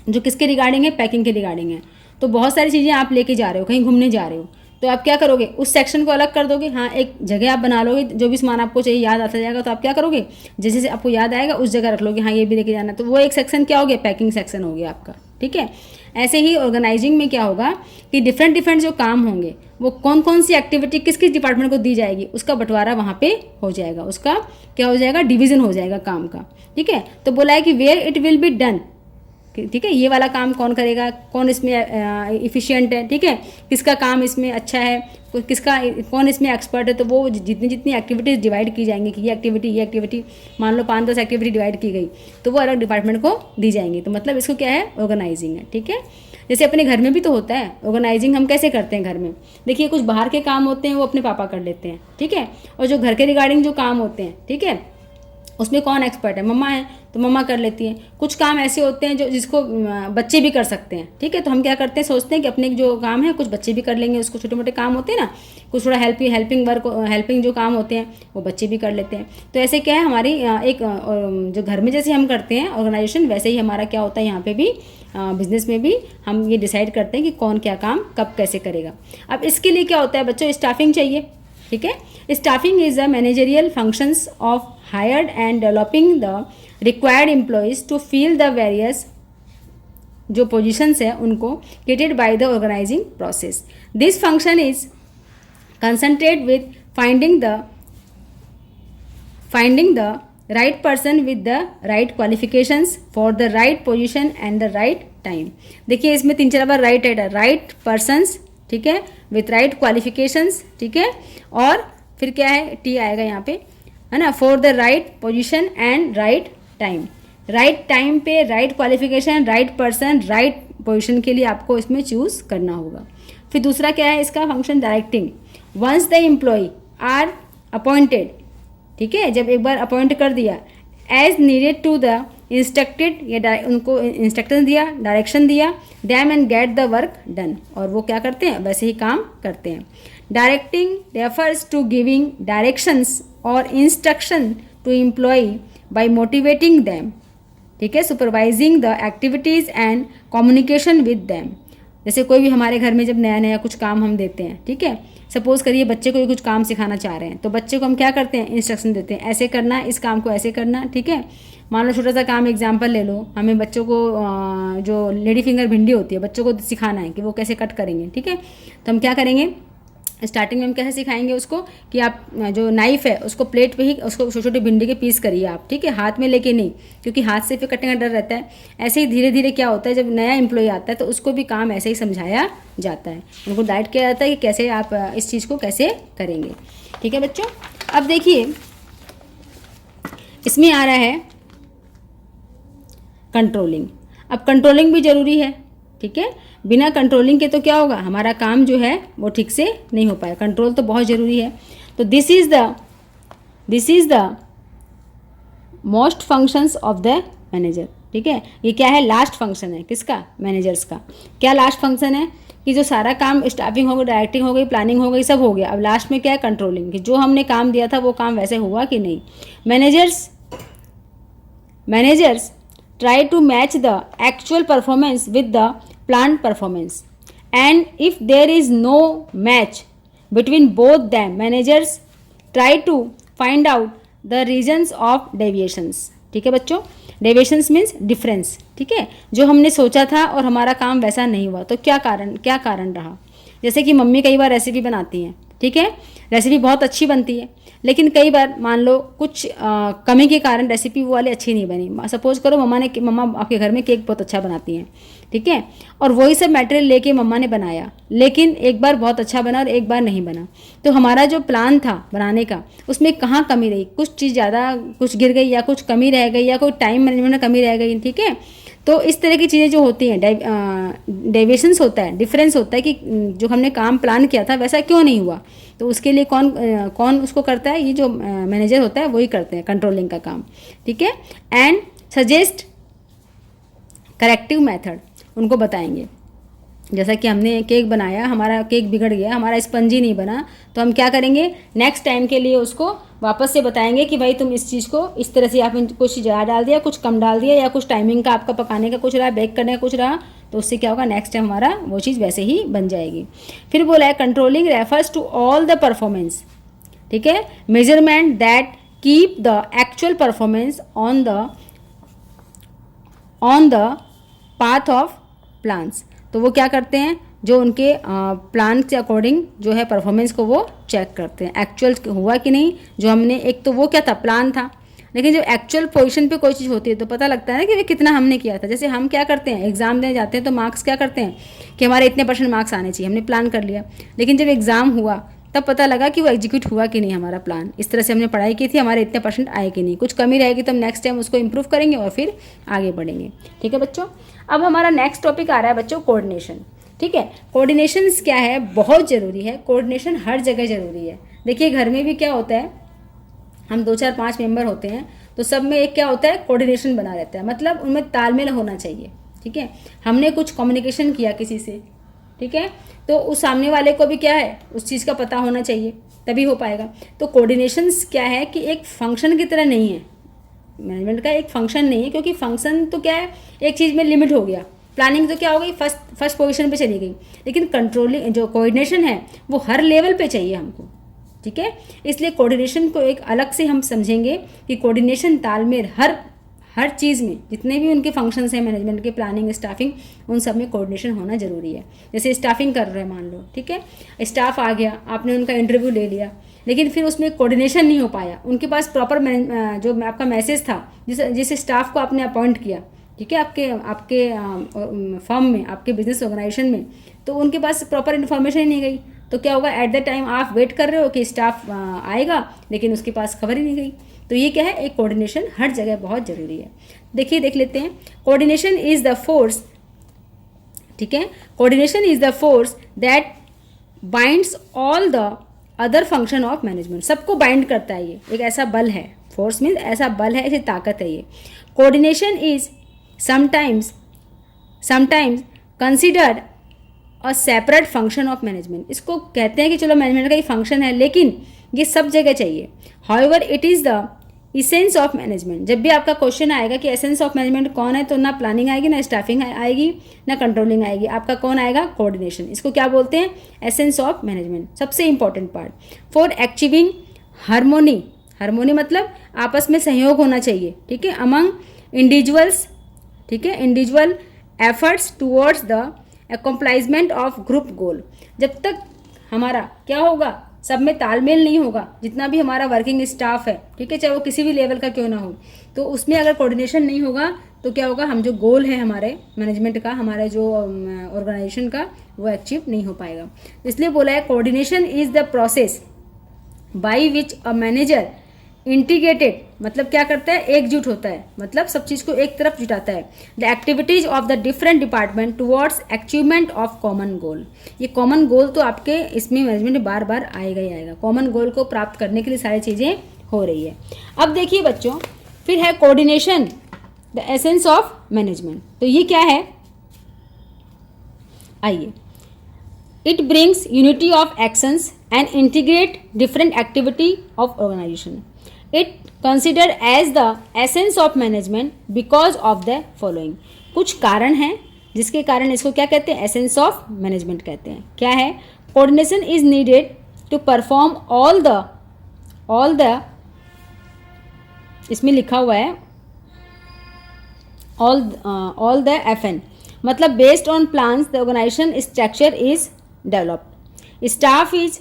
जो किसके रिगार्डिंग है, पैकिंग के रिगार्डिंग है। तो बहुत सारी चीज़ें आप लेके जा रहे हो, कहीं घूमने जा रहे हो, तो आप क्या करोगे, उस सेक्शन को अलग कर दोगे। हाँ, एक जगह आप बना लोगे, जो भी सामान आपको चाहिए याद आता जाएगा, तो आप क्या करोगे, जैसे जैसे आपको याद आएगा उस जगह रख लोगे, हाँ ये भी लेके जाना। तो वो एक सेक्शन क्या हो गया, पैकिंग सेक्शन हो गया आपका। ठीक है, ऐसे ही ऑर्गेनाइजिंग में क्या होगा कि डिफरेंट जो काम होंगे, वो कौन कौन सी एक्टिविटी किस किस डिपार्टमेंट को दी जाएगी, उसका बंटवारा वहाँ पे हो जाएगा, उसका क्या हो जाएगा, डिवीज़न हो जाएगा काम का। ठीक है, तो बोला है कि where it will be done. ठीक है, ये वाला काम कौन करेगा, कौन इसमें इफ़िशियंट है, ठीक है, किसका काम इसमें अच्छा है, किसका कौन इसमें एक्सपर्ट है। तो वो जितनी एक्टिविटीज़ डिवाइड की जाएंगी कि ये एक्टिविटी मान लो 5-10 एक्टिविटी डिवाइड की गई, तो वो अलग डिपार्टमेंट को दी जाएंगी। तो मतलब इसको क्या है, ऑर्गेनाइजिंग है। ठीक है, जैसे अपने घर में भी तो होता है ऑर्गेनाइजिंग, हम कैसे करते हैं घर में। देखिए कुछ बाहर के काम होते हैं वो अपने पापा कर लेते हैं, ठीक है, और जो घर के रिगार्डिंग जो काम होते हैं, ठीक है, उसमें कौन एक्सपर्ट है, मम्मा है, तो मम्मा कर लेती हैं। कुछ काम ऐसे होते हैं जो जिसको बच्चे भी कर सकते हैं। ठीक है, तो हम क्या करते हैं, सोचते हैं कि अपने जो काम है कुछ बच्चे भी कर लेंगे, उसको छोटे मोटे काम होते हैं ना, कुछ थोड़ा हेल्पिंग जो काम होते हैं वो बच्चे भी कर लेते हैं। तो ऐसे क्या है, हमारी एक जो घर में जैसे हम करते हैं ऑर्गेनाइजेशन, वैसे ही हमारा क्या होता है यहाँ पे भी बिजनेस में भी हम ये डिसाइड करते हैं कि कौन क्या काम कब कैसे करेगा। अब इसके लिए क्या होता है बच्चों, स्टाफिंग चाहिए। ठीक है, staffing is the managerial functions of hired and developing the required employees to fill the various जो positions है उनको created by the organizing process. This function is concentrated with finding the right person with the right qualifications for the right position and the right time. देखिए इसमें 3-4 बार right persons, ठीक है, with right qualifications, ठीक है, और फिर क्या है, T आएगा यहाँ पे, है ना, for the right position and right time. Right time पे right qualification, right person, right position के लिए आपको इसमें चूज़ करना होगा। फिर दूसरा क्या है इसका function, directing. Once the employ are appointed, ठीक है, जब एक बार अपॉइंट कर दिया, as needed to the instructed, या उनको इंस्ट्रक्शन दिया, डायरेक्शन दिया, them and get the work done, और वो क्या करते हैं, वैसे ही काम करते हैं। Directing refers to giving directions और instruction to employ by motivating them, ठीक है, supervising the activities and communication with them. जैसे कोई भी हमारे घर में जब नया नया कुछ काम हम देते हैं, ठीक है, सपोज़ करिए बच्चे को कुछ काम सिखाना चाह रहे हैं, तो बच्चे को हम क्या करते हैं, इंस्ट्रक्शन देते हैं, ऐसे करना, इस काम को ऐसे करना। ठीक है, मान लो छोटा सा काम एग्जांपल ले लो, हमें बच्चों को जो लेडी फिंगर भिंडी होती है बच्चों को सिखाना है कि वो कैसे कट करेंगे। ठीक है, तो हम क्या करेंगे, स्टार्टिंग में हम कैसे सिखाएंगे उसको कि आप जो नाइफ है उसको प्लेट पे ही उसको छोटे छोटे भिंडी के पीस करिए आप, ठीक है, हाथ में लेके नहीं, क्योंकि हाथ से फिर कटने का डर रहता है। ऐसे ही धीरे धीरे क्या होता है, जब नया एम्प्लॉय आता है तो उसको भी काम ऐसे ही समझाया जाता है, उनको गाइड किया जाता है कि कैसे आप इस चीज़ को कैसे करेंगे। ठीक है बच्चों, अब देखिए इसमें आ रहा है कंट्रोलिंग। अब कंट्रोलिंग भी ज़रूरी है, ठीक है, बिना कंट्रोलिंग के तो क्या होगा, हमारा काम जो है वो ठीक से नहीं हो पाएगा। कंट्रोल तो बहुत ज़रूरी है। तो this is the most functions of the manager, ठीक है। ये क्या है, लास्ट फंक्शन है किसका, मैनेजर्स का। क्या लास्ट फंक्शन है कि जो सारा काम स्टाफिंग हो गई, डायरेक्टिंग हो गई, प्लानिंग हो गई, सब हो गया, अब लास्ट में क्या है, कंट्रोलिंग, कि जो हमने काम दिया था वो काम वैसे हुआ कि नहीं। Managers try to match the actual performance with the planned performance, and if there is no match between both them, managers try to find out the reasons of deviations, ठीक है बच्चों। डेविएशंस मीन्स डिफरेंस, ठीक है, जो हमने सोचा था और हमारा काम वैसा नहीं हुआ, तो क्या कारण रहा। जैसे कि मम्मी कई बार रेसिपी बनाती हैं, ठीक है, रेसिपी बहुत अच्छी बनती है, लेकिन कई बार मान लो कुछ कमी के कारण रेसिपी वो वाली अच्छी नहीं बनी। सपोज करो मम्मा आपके घर में केक बहुत अच्छा बनाती हैं, ठीक है, और वही सब मटेरियल लेके मम्मा ने बनाया, लेकिन एक बार बहुत अच्छा बना और एक बार नहीं बना। तो हमारा जो प्लान था बनाने का, उसमें कहाँ कमी रही, कुछ चीज़ ज़्यादा कुछ गिर गई, या कुछ कमी रह गई, या कोई टाइम मैनेजमेंट में कमी रह गई, ठीक है। तो इस तरह की चीज़ें जो होती हैं, डेविएशंस होता है, डिफरेंस होता है कि जो हमने काम प्लान किया था वैसा क्यों नहीं हुआ। तो उसके लिए कौन उसको करता है, ये जो मैनेजर होता है वही करते हैं कंट्रोलिंग का काम, ठीक है। एंड सजेस्ट करेक्टिव मेथड, उनको बताएंगे। जैसा कि हमने केक बनाया, हमारा केक बिगड़ गया, हमारा स्पंजी नहीं बना, तो हम क्या करेंगे, नेक्स्ट टाइम के लिए उसको वापस से बताएंगे कि भाई तुम इस चीज़ को इस तरह से, आपने कुछ ज़्यादा डाल दिया, कुछ कम डाल दिया, या कुछ टाइमिंग का आपका पकाने का कुछ रहा, बेक करने का कुछ रहा, तो उससे क्या होगा, नेक्स्ट टाइम हमारा वो चीज़ वैसे ही बन जाएगी। फिर बोला है controlling refers to all the performance, ठीक है, measurement that keep the actual performance on the path of plans. तो वो क्या करते हैं, जो उनके प्लान के अकॉर्डिंग जो है परफॉर्मेंस को वो चेक करते हैं, एक्चुअल हुआ कि नहीं। जो हमने एक तो वो क्या था, प्लान था, लेकिन जब एक्चुअल पोजीशन पे कोई चीज़ होती है तो पता लगता है ना कि वे कितना हमने किया था। जैसे हम क्या करते हैं, एग्ज़ाम देने जाते हैं तो मार्क्स क्या करते हैं कि हमारे इतने % मार्क्स आने चाहिए, हमने प्लान कर लिया, लेकिन जब एग्ज़ाम हुआ तब पता लगा कि वो एग्जीक्यूट हुआ कि नहीं हमारा प्लान। इस तरह से हमने पढ़ाई की थी, हमारे इतने % आए कि नहीं, कुछ कमी रहेगी तो हम नेक्स्ट टाइम उसको इम्प्रूव करेंगे और फिर आगे बढ़ेंगे, ठीक है बच्चों। अब हमारा नेक्स्ट टॉपिक आ रहा है बच्चों, कोऑर्डिनेशन, ठीक है। कोऑर्डिनेशन क्या है, बहुत ज़रूरी है, कोऑर्डिनेशन हर जगह ज़रूरी है। देखिए घर में भी क्या होता है, हम 2 4 5 मेंबर होते हैं, तो सब में एक क्या होता है, कोऑर्डिनेशन बना रहता है, मतलब उनमें तालमेल होना चाहिए, ठीक है। हमने कुछ कम्युनिकेशन किया किसी से, ठीक है, तो उस सामने वाले को भी क्या है, उस चीज़ का पता होना चाहिए, तभी हो पाएगा। तो कोऑर्डिनेशन क्या है कि एक फंक्शन की तरह नहीं है, मैनेजमेंट का एक फंक्शन नहीं है, क्योंकि फंक्शन तो क्या है, एक चीज़ में लिमिट हो गया, प्लानिंग तो क्या हो गई, फर्स्ट पोजीशन पे चली गई, लेकिन कंट्रोलिंग जो कोऑर्डिनेशन है वो हर लेवल पे चाहिए हमको, ठीक है। इसलिए कोऑर्डिनेशन को एक अलग से हम समझेंगे कि कोऑर्डिनेशन, तालमेल हर चीज़ में, जितने भी उनके फंक्शंस हैं मैनेजमेंट के, प्लानिंग, स्टाफिंग, उन सब में कोऑर्डिनेशन होना जरूरी है। जैसे स्टाफिंग कर रहे हैं मान लो, ठीक है, स्टाफ आ गया, आपने उनका इंटरव्यू ले लिया, लेकिन फिर उसमें कोऑर्डिनेशन नहीं हो पाया, उनके पास प्रॉपर जो आपका मैसेज था, जिस स्टाफ को आपने अपॉइंट किया, ठीक है, आपके फर्म में, आपके बिजनेस ऑर्गेनाइजेशन में, तो उनके पास प्रॉपर इन्फॉर्मेशन ही नहीं गई, तो क्या होगा, एट द टाइम आप वेट कर रहे हो कि स्टाफ आएगा, लेकिन उसके पास खबर ही नहीं गई। तो ये क्या है, एक कोऑर्डिनेशन हर जगह बहुत ज़रूरी है। देखिए देख लेते हैं, कोऑर्डिनेशन इज़ द फोर्स, ठीक है, coordination is the force that binds all the other function of management. सबको बाइंड करता है, ये एक ऐसा बल है, फोर्स मीन्स ऐसा बल है, ऐसी ताकत है ये। Coordination is sometimes considered a separate function of management. इसको कहते हैं कि चलो मैनेजमेंट का ही फंक्शन है, लेकिन ये सब जगह चाहिए। However it is the essence of management. जब भी आपका क्वेश्चन आएगा कि एसेंस ऑफ मैनेजमेंट कौन है, तो ना प्लानिंग आएगी, ना स्टाफिंग आएगी, ना कंट्रोलिंग आएगी, आपका कौन आएगा, कोऑर्डिनेशन। इसको क्या बोलते हैं, एसेंस ऑफ मैनेजमेंट, सबसे important part for achieving harmony. Harmony मतलब आपस में सहयोग होना चाहिए, ठीक है, अमंग इंडिविजुअल्स, ठीक है, individual efforts towards the accomplishment of group goal. जब तक हमारा क्या होगा, सब में तालमेल नहीं होगा, जितना भी हमारा वर्किंग स्टाफ है, ठीक है, चाहे वो किसी भी लेवल का क्यों ना हो, तो उसमें अगर कोऑर्डिनेशन नहीं होगा तो क्या होगा, हम जो गोल है हमारे मैनेजमेंट का, हमारे जो ऑर्गेनाइजेशन का, वो अचीव नहीं हो पाएगा। इसलिए बोला है coordination is the process by which a manager integrated मतलब क्या करता है, एकजुट होता है, मतलब सब चीज़ को एक तरफ जुटाता है। The activities of the different department towards achievement of common goal. ये कॉमन गोल तो आपके इसमें मैनेजमेंट में बार बार आएगा ही आएगा। कॉमन गोल को प्राप्त करने के लिए सारी चीज़ें हो रही है। अब देखिए बच्चों, फिर है coordination, the essence of management. तो ये क्या है, आइए, it brings unity of actions and integrate different activity of organization. It consider as the essence of management because of the following. कुछ कारण हैं जिसके कारण इसको क्या कहते हैं, एसेंस ऑफ मैनेजमेंट कहते हैं। क्या है, coordination is needed to perform all the इसमें लिखा हुआ है ऑल द FN, मतलब based on plans the organization structure is developed. Staff is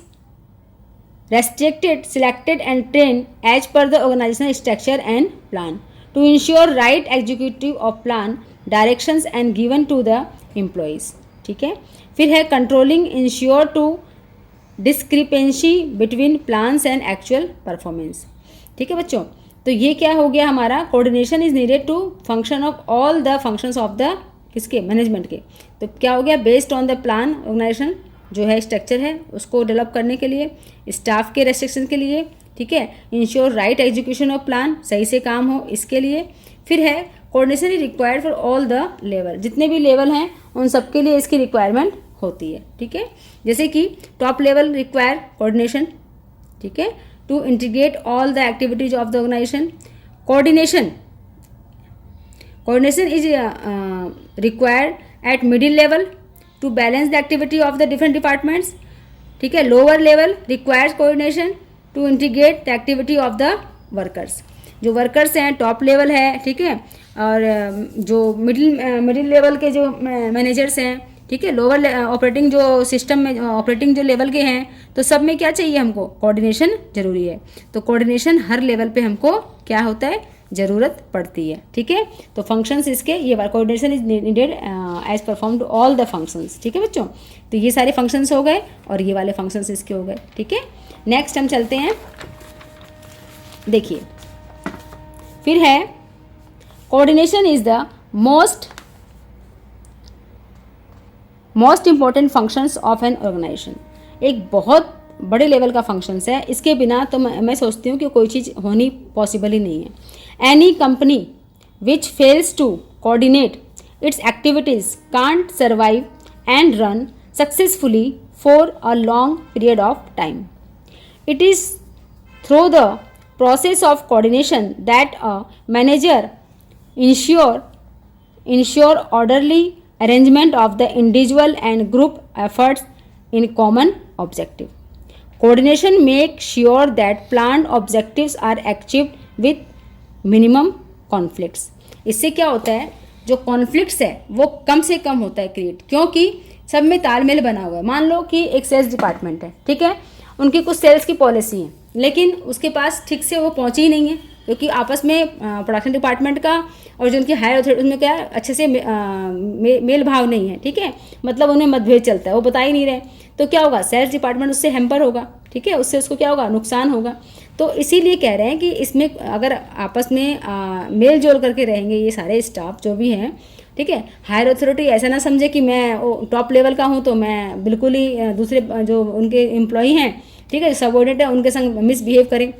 restricted, selected and trained as per the organizational structure and plan to ensure right executive of plan directions and given to the employees। ठीक है, फिर है controlling ensure to discrepancy between plans and actual performance। ठीक है बच्चों, तो ये क्या हो गया हमारा, coordination is needed to function of all the functions of the किसके, मैनेजमेंट के। तो क्या हो गया, based on the plan organization जो है स्ट्रक्चर है उसको डेवलप करने के लिए, स्टाफ के रेस्ट्रिक्शन के लिए, ठीक है, ensure right execution of plan, सही से काम हो इसके लिए। फिर है coordination is required for all the level, जितने भी लेवल हैं उन सब के लिए इसकी रिक्वायरमेंट होती है। ठीक है, जैसे कि टॉप लेवल रिक्वायर कोऑर्डिनेशन, ठीक है, to integrate all the activities of the organization. Coordination is required at middle level to balance the activity of the different departments। ठीक है, lower level requires coordination to integrate the activity of the workers. जो workers हैं top level है, ठीक है, और जो middle level के जो मैनेजर्स हैं, ठीक है, लोअर ऑपरेटिंग जो सिस्टम में ऑपरेटिंग जो लेवल के हैं, तो सब में क्या चाहिए हमको, कोऑर्डिनेशन जरूरी है। तो कोऑर्डिनेशन हर लेवल पे हमको क्या होता है, ज़रूरत पड़ती है। ठीक है, तो फंक्शंस इसके ये coordination is needed as perform to all the functions. ठीक है बच्चों, तो ये सारे फंक्शंस हो गए और ये वाले फंक्शंस इसके हो गए। ठीक है, नेक्स्ट हम चलते हैं, देखिए फिर है coordination is the most important functions of an organization. एक बहुत बड़े लेवल का फंक्शंस है, इसके बिना तो मैं सोचती हूँ कि कोई चीज़ होनी पॉसिबल ही नहीं है। Any company which fails to coordinate its activities can't survive and run successfully for a long period of time. It is through the process of coordination that a manager ensure orderly arrangement of the individual and group efforts in common objective. Coordination makes sure that planned objectives are achieved with minimum conflicts। इससे क्या होता है, जो conflicts है वो कम से कम होता है क्रिएट, क्योंकि सब में तालमेल बना हुआ है। मान लो कि एक सेल्स डिपार्टमेंट है, ठीक है, उनकी कुछ सेल्स की पॉलिसी है, लेकिन उसके पास ठीक से वो पहुंची ही नहीं है, क्योंकि आपस में प्रोडक्शन डिपार्टमेंट का और जो उनकी हायर अथॉरिटी उसमें क्या अच्छे से मेल भाव नहीं है। ठीक है, मतलब उन्हें मतभेद चलता है, वो बता ही नहीं रहे, तो क्या होगा, सेल्स डिपार्टमेंट उससे हैम्पर होगा। ठीक है, उससे उसको क्या होगा, नुकसान होगा। तो इसीलिए कह रहे हैं कि इसमें अगर आपस में मेल जोल करके रहेंगे ये सारे स्टाफ जो भी हैं, ठीक है, हायर अथॉरिटी ऐसा ना समझे कि मैं टॉप लेवल का हूँ तो मैं बिल्कुल ही दूसरे जो उनके एम्प्लॉई हैं, ठीक है, सबऑर्डिनेट है, उनके संग मिसबिहेव करें,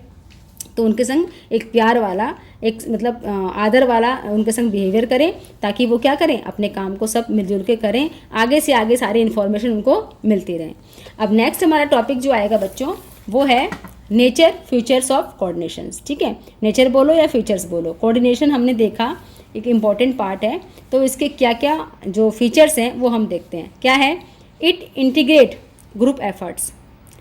तो उनके संग एक प्यार वाला, एक मतलब आदर वाला उनके संग बिहेवियर करें, ताकि वो क्या करें, अपने काम को सब मिलजुल के करें, आगे से आगे सारी इन्फॉर्मेशन उनको मिलती रहे। अब नेक्स्ट हमारा टॉपिक जो आएगा बच्चों वो है नेचर फीचर्स ऑफ कोऑर्डिनेशंस। ठीक है, नेचर बोलो या फीचर्स बोलो, कोऑर्डिनेशन हमने देखा एक इम्पॉर्टेंट पार्ट है, तो इसके क्या क्या जो फीचर्स हैं वो हम देखते हैं। क्या है, इट इंटीग्रेट ग्रुप एफर्ट्स।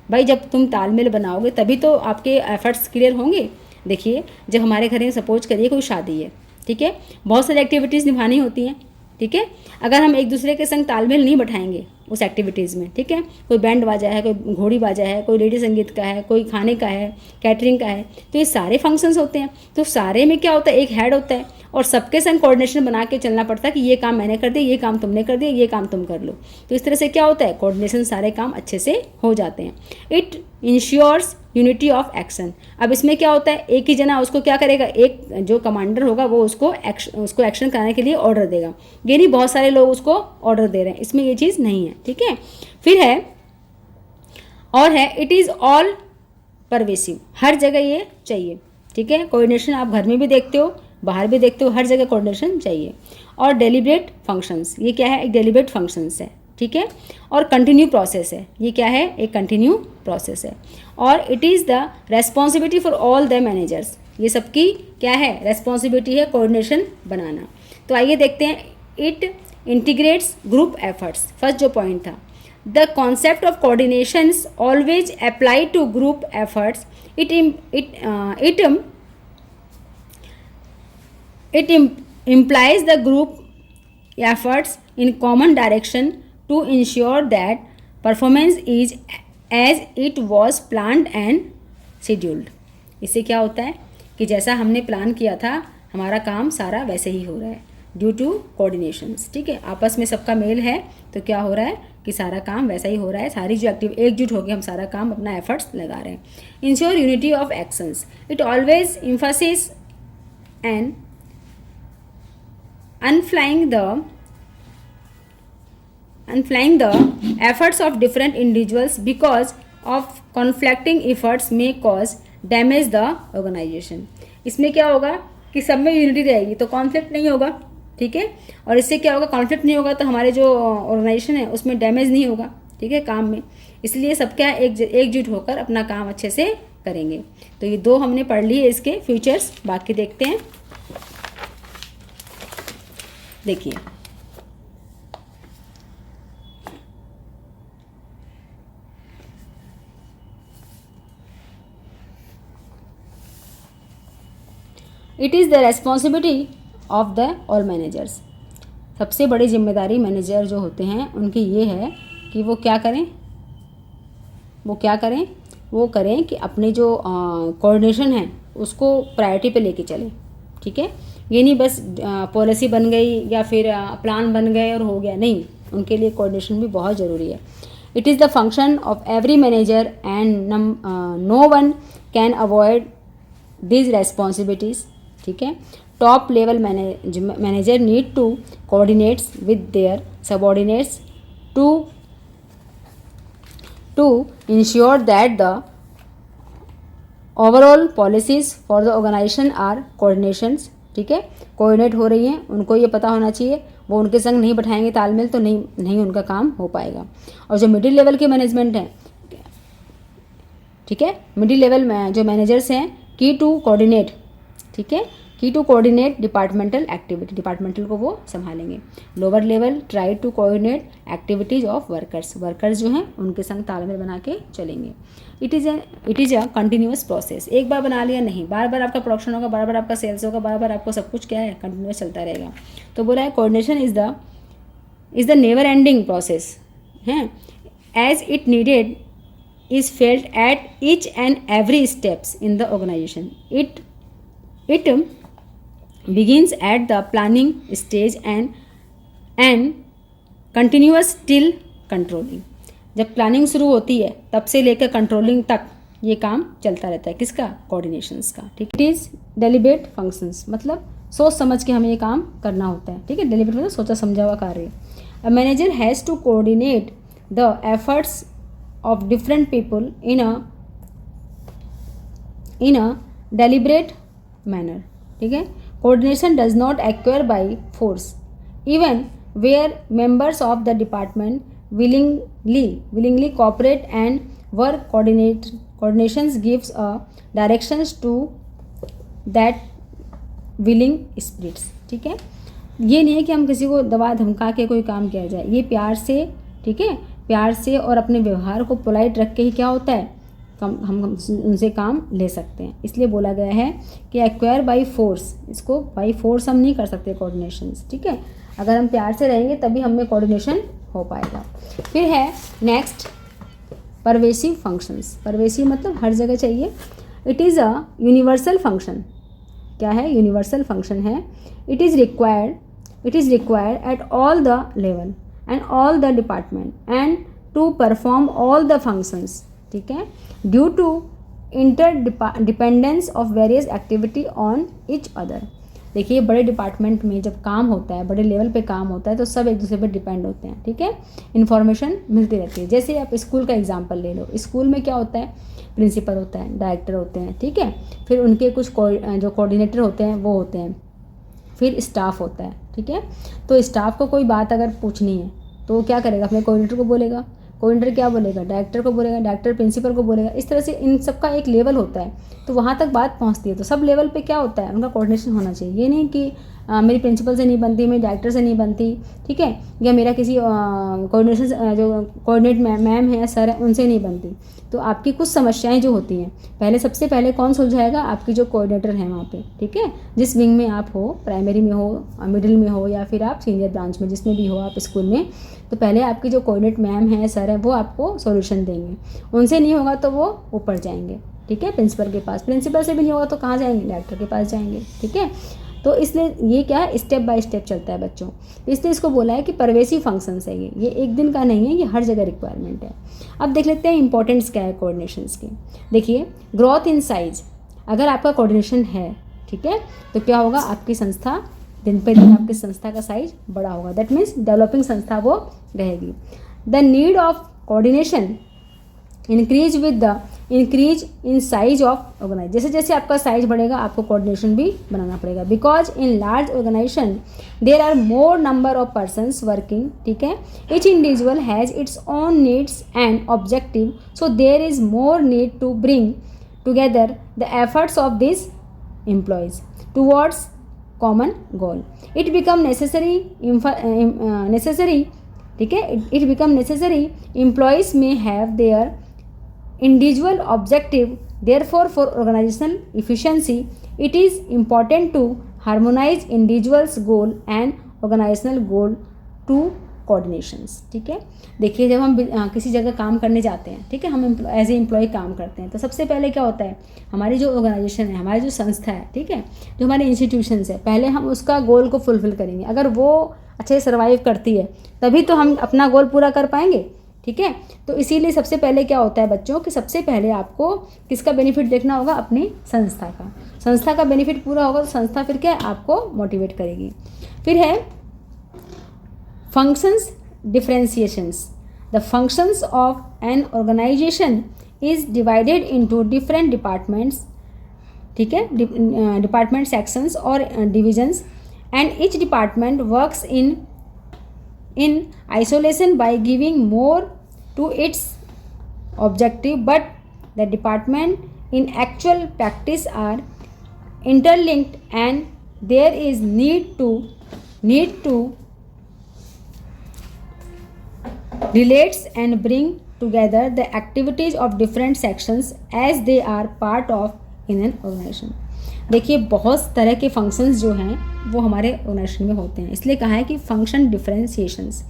भाई जब तुम तालमेल बनाओगे तभी तो आपके एफर्ट्स क्लियर होंगे। देखिए, जब हमारे घर में सपोज करिए कोई शादी है, ठीक है, बहुत सारी एक्टिविटीज़ निभानी होती हैं, ठीक है, अगर हम एक दूसरे के संग तालमेल नहीं बैठाएंगे उस एक्टिविटीज़ में, ठीक है। कोई बैंड बाजा है, कोई घोड़ी बाजा है, कोई लेडी संगीत का है, कोई खाने का है, कैटरिंग का है, तो ये सारे फंक्शंस होते हैं। तो सारे में क्या होता है, एक हेड होता है और सबके संग कोऑर्डिनेशन बना के चलना पड़ता है कि ये काम मैंने कर दिया, ये काम तुमने कर दिया, ये काम तुम कर लो। तो इस तरह से क्या होता है, कोऑर्डिनेशन, सारे काम अच्छे से हो जाते हैं। It ensures unity of action. अब इसमें क्या होता है, एक ही जना उसको क्या करेगा, एक जो कमांडर होगा वो उसको एक्शन कराने के लिए ऑर्डर देगा। ये नहीं बहुत सारे लोग उसको ऑर्डर दे रहे हैं, इसमें ये चीज़ नहीं है, ठीक है। फिर है और है इट इज़ ऑल परवेसिव, हर जगह ये चाहिए, ठीक है। कोऑर्डिनेशन आप घर में भी देखते हो, बाहर भी देखते हो, हर जगह कोऑर्डिनेशन चाहिए। और डेलिब्रेट फंक्शंस, ये क्या है, एक डेलिब्रेट फंक्शंस है, ठीक है। और कंटिन्यू प्रोसेस है, ये क्या है, एक कंटिन्यू प्रोसेस है। और it is the responsibility for all the managers, ये सबकी क्या है, रेस्पॉन्सिबिलिटी है कोऑर्डिनेशन बनाना। तो आइए देखते हैं, it integrates group efforts. First जो पॉइंट था, the concept of coordinations always apply to group efforts. It implies the group efforts in common direction to ensure that performance is as it was planned and scheduled. इससे क्या होता है कि जैसा हमने plan किया था हमारा काम सारा वैसे ही हो रहा है ड्यू टू कोऑर्डिनेशंस, ठीक है। आपस में सबका मेल है तो क्या हो रहा है कि सारा काम वैसा ही हो रहा है, सारी जो एकजुट होकर हम सारा काम अपना एफर्ट्स लगा रहे हैं। Ensure unity of actions, it always emphasize and unflying the efforts of different individuals because of conflicting efforts may cause damage the organization. इसमें क्या होगा कि सब में यूनिटी रहेगी तो कॉन्फ्लिक्ट नहीं होगा, ठीक है। और इससे क्या होगा, कॉन्फ्लिक्ट नहीं होगा तो हमारे जो ऑर्गेनाइजेशन है उसमें डैमेज नहीं होगा, ठीक है, काम में। इसलिए सब क्या एकजुट होकर अपना काम अच्छे से करेंगे। तो ये दो हमने पढ़ लिए इसके फीचर्स, बाकी देखते हैं। देखिए, it is the responsibility of the all managers. सबसे बड़ी जिम्मेदारी मैनेजर जो होते हैं उनकी ये है कि वो क्या करें, वो करें कि अपने जो कोऑर्डिनेशन है उसको प्रायोरिटी पे लेके चलें, ठीक है। ये नहीं बस पॉलिसी बन गई या फिर प्लान बन गए और हो गया, नहीं, उनके लिए कोऑर्डिनेशन भी बहुत ज़रूरी है। It is the function of every manager and no one can avoid this responsibilities, ठीक है। Top level manager need to coordinates with their subordinates to ensure that the overall policies for the organization are coordinations, ठीक है, coordinate हो रही हैं, उनको ये पता होना चाहिए। वो उनके संग नहीं बैठाएंगे तालमेल तो नहीं उनका काम हो पाएगा। और जो मिडिल लेवल के मैनेजमेंट हैं, ठीक है, मिडिल लेवल में जो मैनेजर्स हैं, की टू कोऑर्डिनेट, ठीक है, की to coordinate departmental activity, departmental को वो संभालेंगे। Lower level try to coordinate activities of workers जो हैं उनके संग तालमेल बना के चलेंगे। It is a continuous process, एक बार बना लिया नहीं, बार बार आपका प्रोडक्शन होगा, बार बार आपका सेल्स होगा, बार बार आपको सब कुछ क्या है, कंटिन्यूअस चलता रहेगा। तो बोला है coordination is the never ending process है, as it needed is felt at each and every steps in the organization. It begins at the planning stage and continuous till controlling. जब प्लानिंग शुरू होती है तब से लेकर कंट्रोलिंग तक ये काम चलता रहता है, किसका, कोऑर्डिनेशंस का, ठीक। इट इज़ डेलिब्रेट फंक्शंस, मतलब सोच समझ के हमें ये काम करना होता है, ठीक है। डेलिब्रेट मतलब सोचा समझा हुआ कार्य। A manager has to coordinate the efforts of different people in a deliberate manner, ठीक है। coordination does not acquire by force, even where members of the department willingly cooperate and work coordinations gives a directions to that willing spirits, ठीक है। ये नहीं है कि हम किसी को दबा धमका के कोई काम किया जाए, ये प्यार से, ठीक है, प्यार से और अपने व्यवहार को पोलाइट रख के ही क्या होता है, हम उनसे काम ले सकते हैं। इसलिए बोला गया है कि एक्वायर बाय फोर्स, इसको बाय फोर्स हम नहीं कर सकते कोऑर्डिनेशंस, ठीक है। अगर हम प्यार से रहेंगे तभी हम में कोऑर्डिनेशन हो पाएगा। फिर है नेक्स्ट परवेसिव फंक्शंस। परवेसिव मतलब हर जगह चाहिए। It is a universal function. क्या है? यूनिवर्सल फंक्शन है। It is required at all the level and all the department and to perform all the functions. ठीक है, due to interdependence of various activity on each other. देखिए बड़े department में जब काम होता है, बड़े लेवल पे काम होता है, तो सब एक दूसरे पर डिपेंड होते हैं। ठीक है, इन्फॉर्मेशन मिलती रहती है। जैसे आप स्कूल का एग्जांपल ले लो, स्कूल में क्या होता है? प्रिंसिपल होता है, डायरेक्टर होते हैं, ठीक है, फिर उनके कुछ जो कोऑर्डिनेटर होते हैं वो होते हैं, फिर स्टाफ होता है। ठीक है, तो स्टाफ को कोई बात अगर पूछनी है तो वो क्या करेगा? अपने कोऑर्डिनेटर को बोलेगा, कोऑर्डिनेटर क्या बोलेगा? डायरेक्टर को बोलेगा, डायरेक्टर प्रिंसिपल को बोलेगा। इस तरह से इन सब का एक लेवल होता है, तो वहाँ तक बात पहुँचती है। तो सब लेवल पे क्या होता है? उनका कोऑर्डिनेशन होना चाहिए। ये नहीं कि मेरी प्रिंसिपल से नहीं बनती, मेरी डायरेक्टर से नहीं बनती, ठीक है, या मेरा किसी कोऑर्डिनेशन जो कोऑर्डिनेट मैम है, सर है, उनसे नहीं बनती। तो आपकी कुछ समस्याएं जो होती हैं, पहले सबसे पहले कौन सुलझाएगा? आपकी जो कोऑर्डिनेटर हैं वहाँ पे। ठीक है, जिस विंग में आप हो, प्राइमरी में हो, मिडिल में हो, या फिर आप सीनियर ब्रांच में, जिसमें भी हो आप स्कूल में, तो पहले आपकी जो कोऑर्डिनेट मैम है, सर है, वो आपको सॉल्यूशन देंगे। उनसे नहीं होगा तो वो ऊपर जाएंगे, ठीक है, प्रिंसिपल के पास। प्रिंसिपल से भी नहीं होगा तो कहाँ जाएंगे? डायरेक्टर के पास जाएंगे। ठीक है, तो इसलिए ये क्या है? स्टेप बाय स्टेप चलता है बच्चों। इसलिए इसको बोला है कि परवेसिव फंक्शंस है ये एक दिन का नहीं है, ये हर जगह रिक्वायरमेंट है। अब देख लेते हैं इंपॉर्टेंस क्या है कोऑर्डिनेशंस की। देखिए, ग्रोथ इन साइज। अगर आपका कोऑर्डिनेशन है, ठीक है, तो क्या होगा? आपकी संस्था दिन पे दिन आपकी संस्था का साइज बड़ा होगा। दैट मीन्स डेवलपिंग संस्था वो रहेगी। The need of coordination increase with the increase in size of organize. जैसे जैसे आपका साइज बढ़ेगा आपको कोऑर्डिनेशन भी बनाना पड़ेगा। Because in large organization there are more number of persons working. ठीक है, each individual has its own needs and objective, so there is more need to bring together the efforts of this employees towards common goal. It become necessary ठीक है, it become necessary employees may have their individual objective. Therefore, for organizational efficiency, it is important to harmonize individuals goal and organizational goal to coordinations. ठीक है, देखिए जब हम किसी जगह काम करने जाते हैं, ठीक है, हम एज ए एम्प्लॉय काम करते हैं, तो सबसे पहले क्या होता है? हमारी जो ऑर्गेनाइजेशन है, हमारी जो संस्था है, ठीक है, जो हमारे इंस्टीट्यूशंस है, पहले हम उसका गोल को फुलफिल करेंगे। अगर वो अच्छे से सर्वाइव करती है तभी तो हम अपना गोल पूरा कर पाएंगे। ठीक है, तो इसीलिए सबसे पहले क्या होता है बच्चों कि सबसे पहले आपको किसका बेनिफिट देखना होगा? अपनी संस्था का। संस्था का बेनिफिट पूरा होगा तो संस्था फिर क्या है? आपको मोटिवेट करेगी। फिर है functions differentiations. The functions of an organization is divided into different departments. ठीक है, डिपार्टमेंट सेक्शंस और divisions, and each department works in isolation by giving more to its objective, but the department in actual practice are interlinked and there is need to relates and bring together the activities of different sections as they are part of in an organization. देखिए बहुत तरह के functions जो हैं वो हमारे organisation में होते हैं, इसलिए कहा है कि फंक्शन डिफरेंशिएशंस।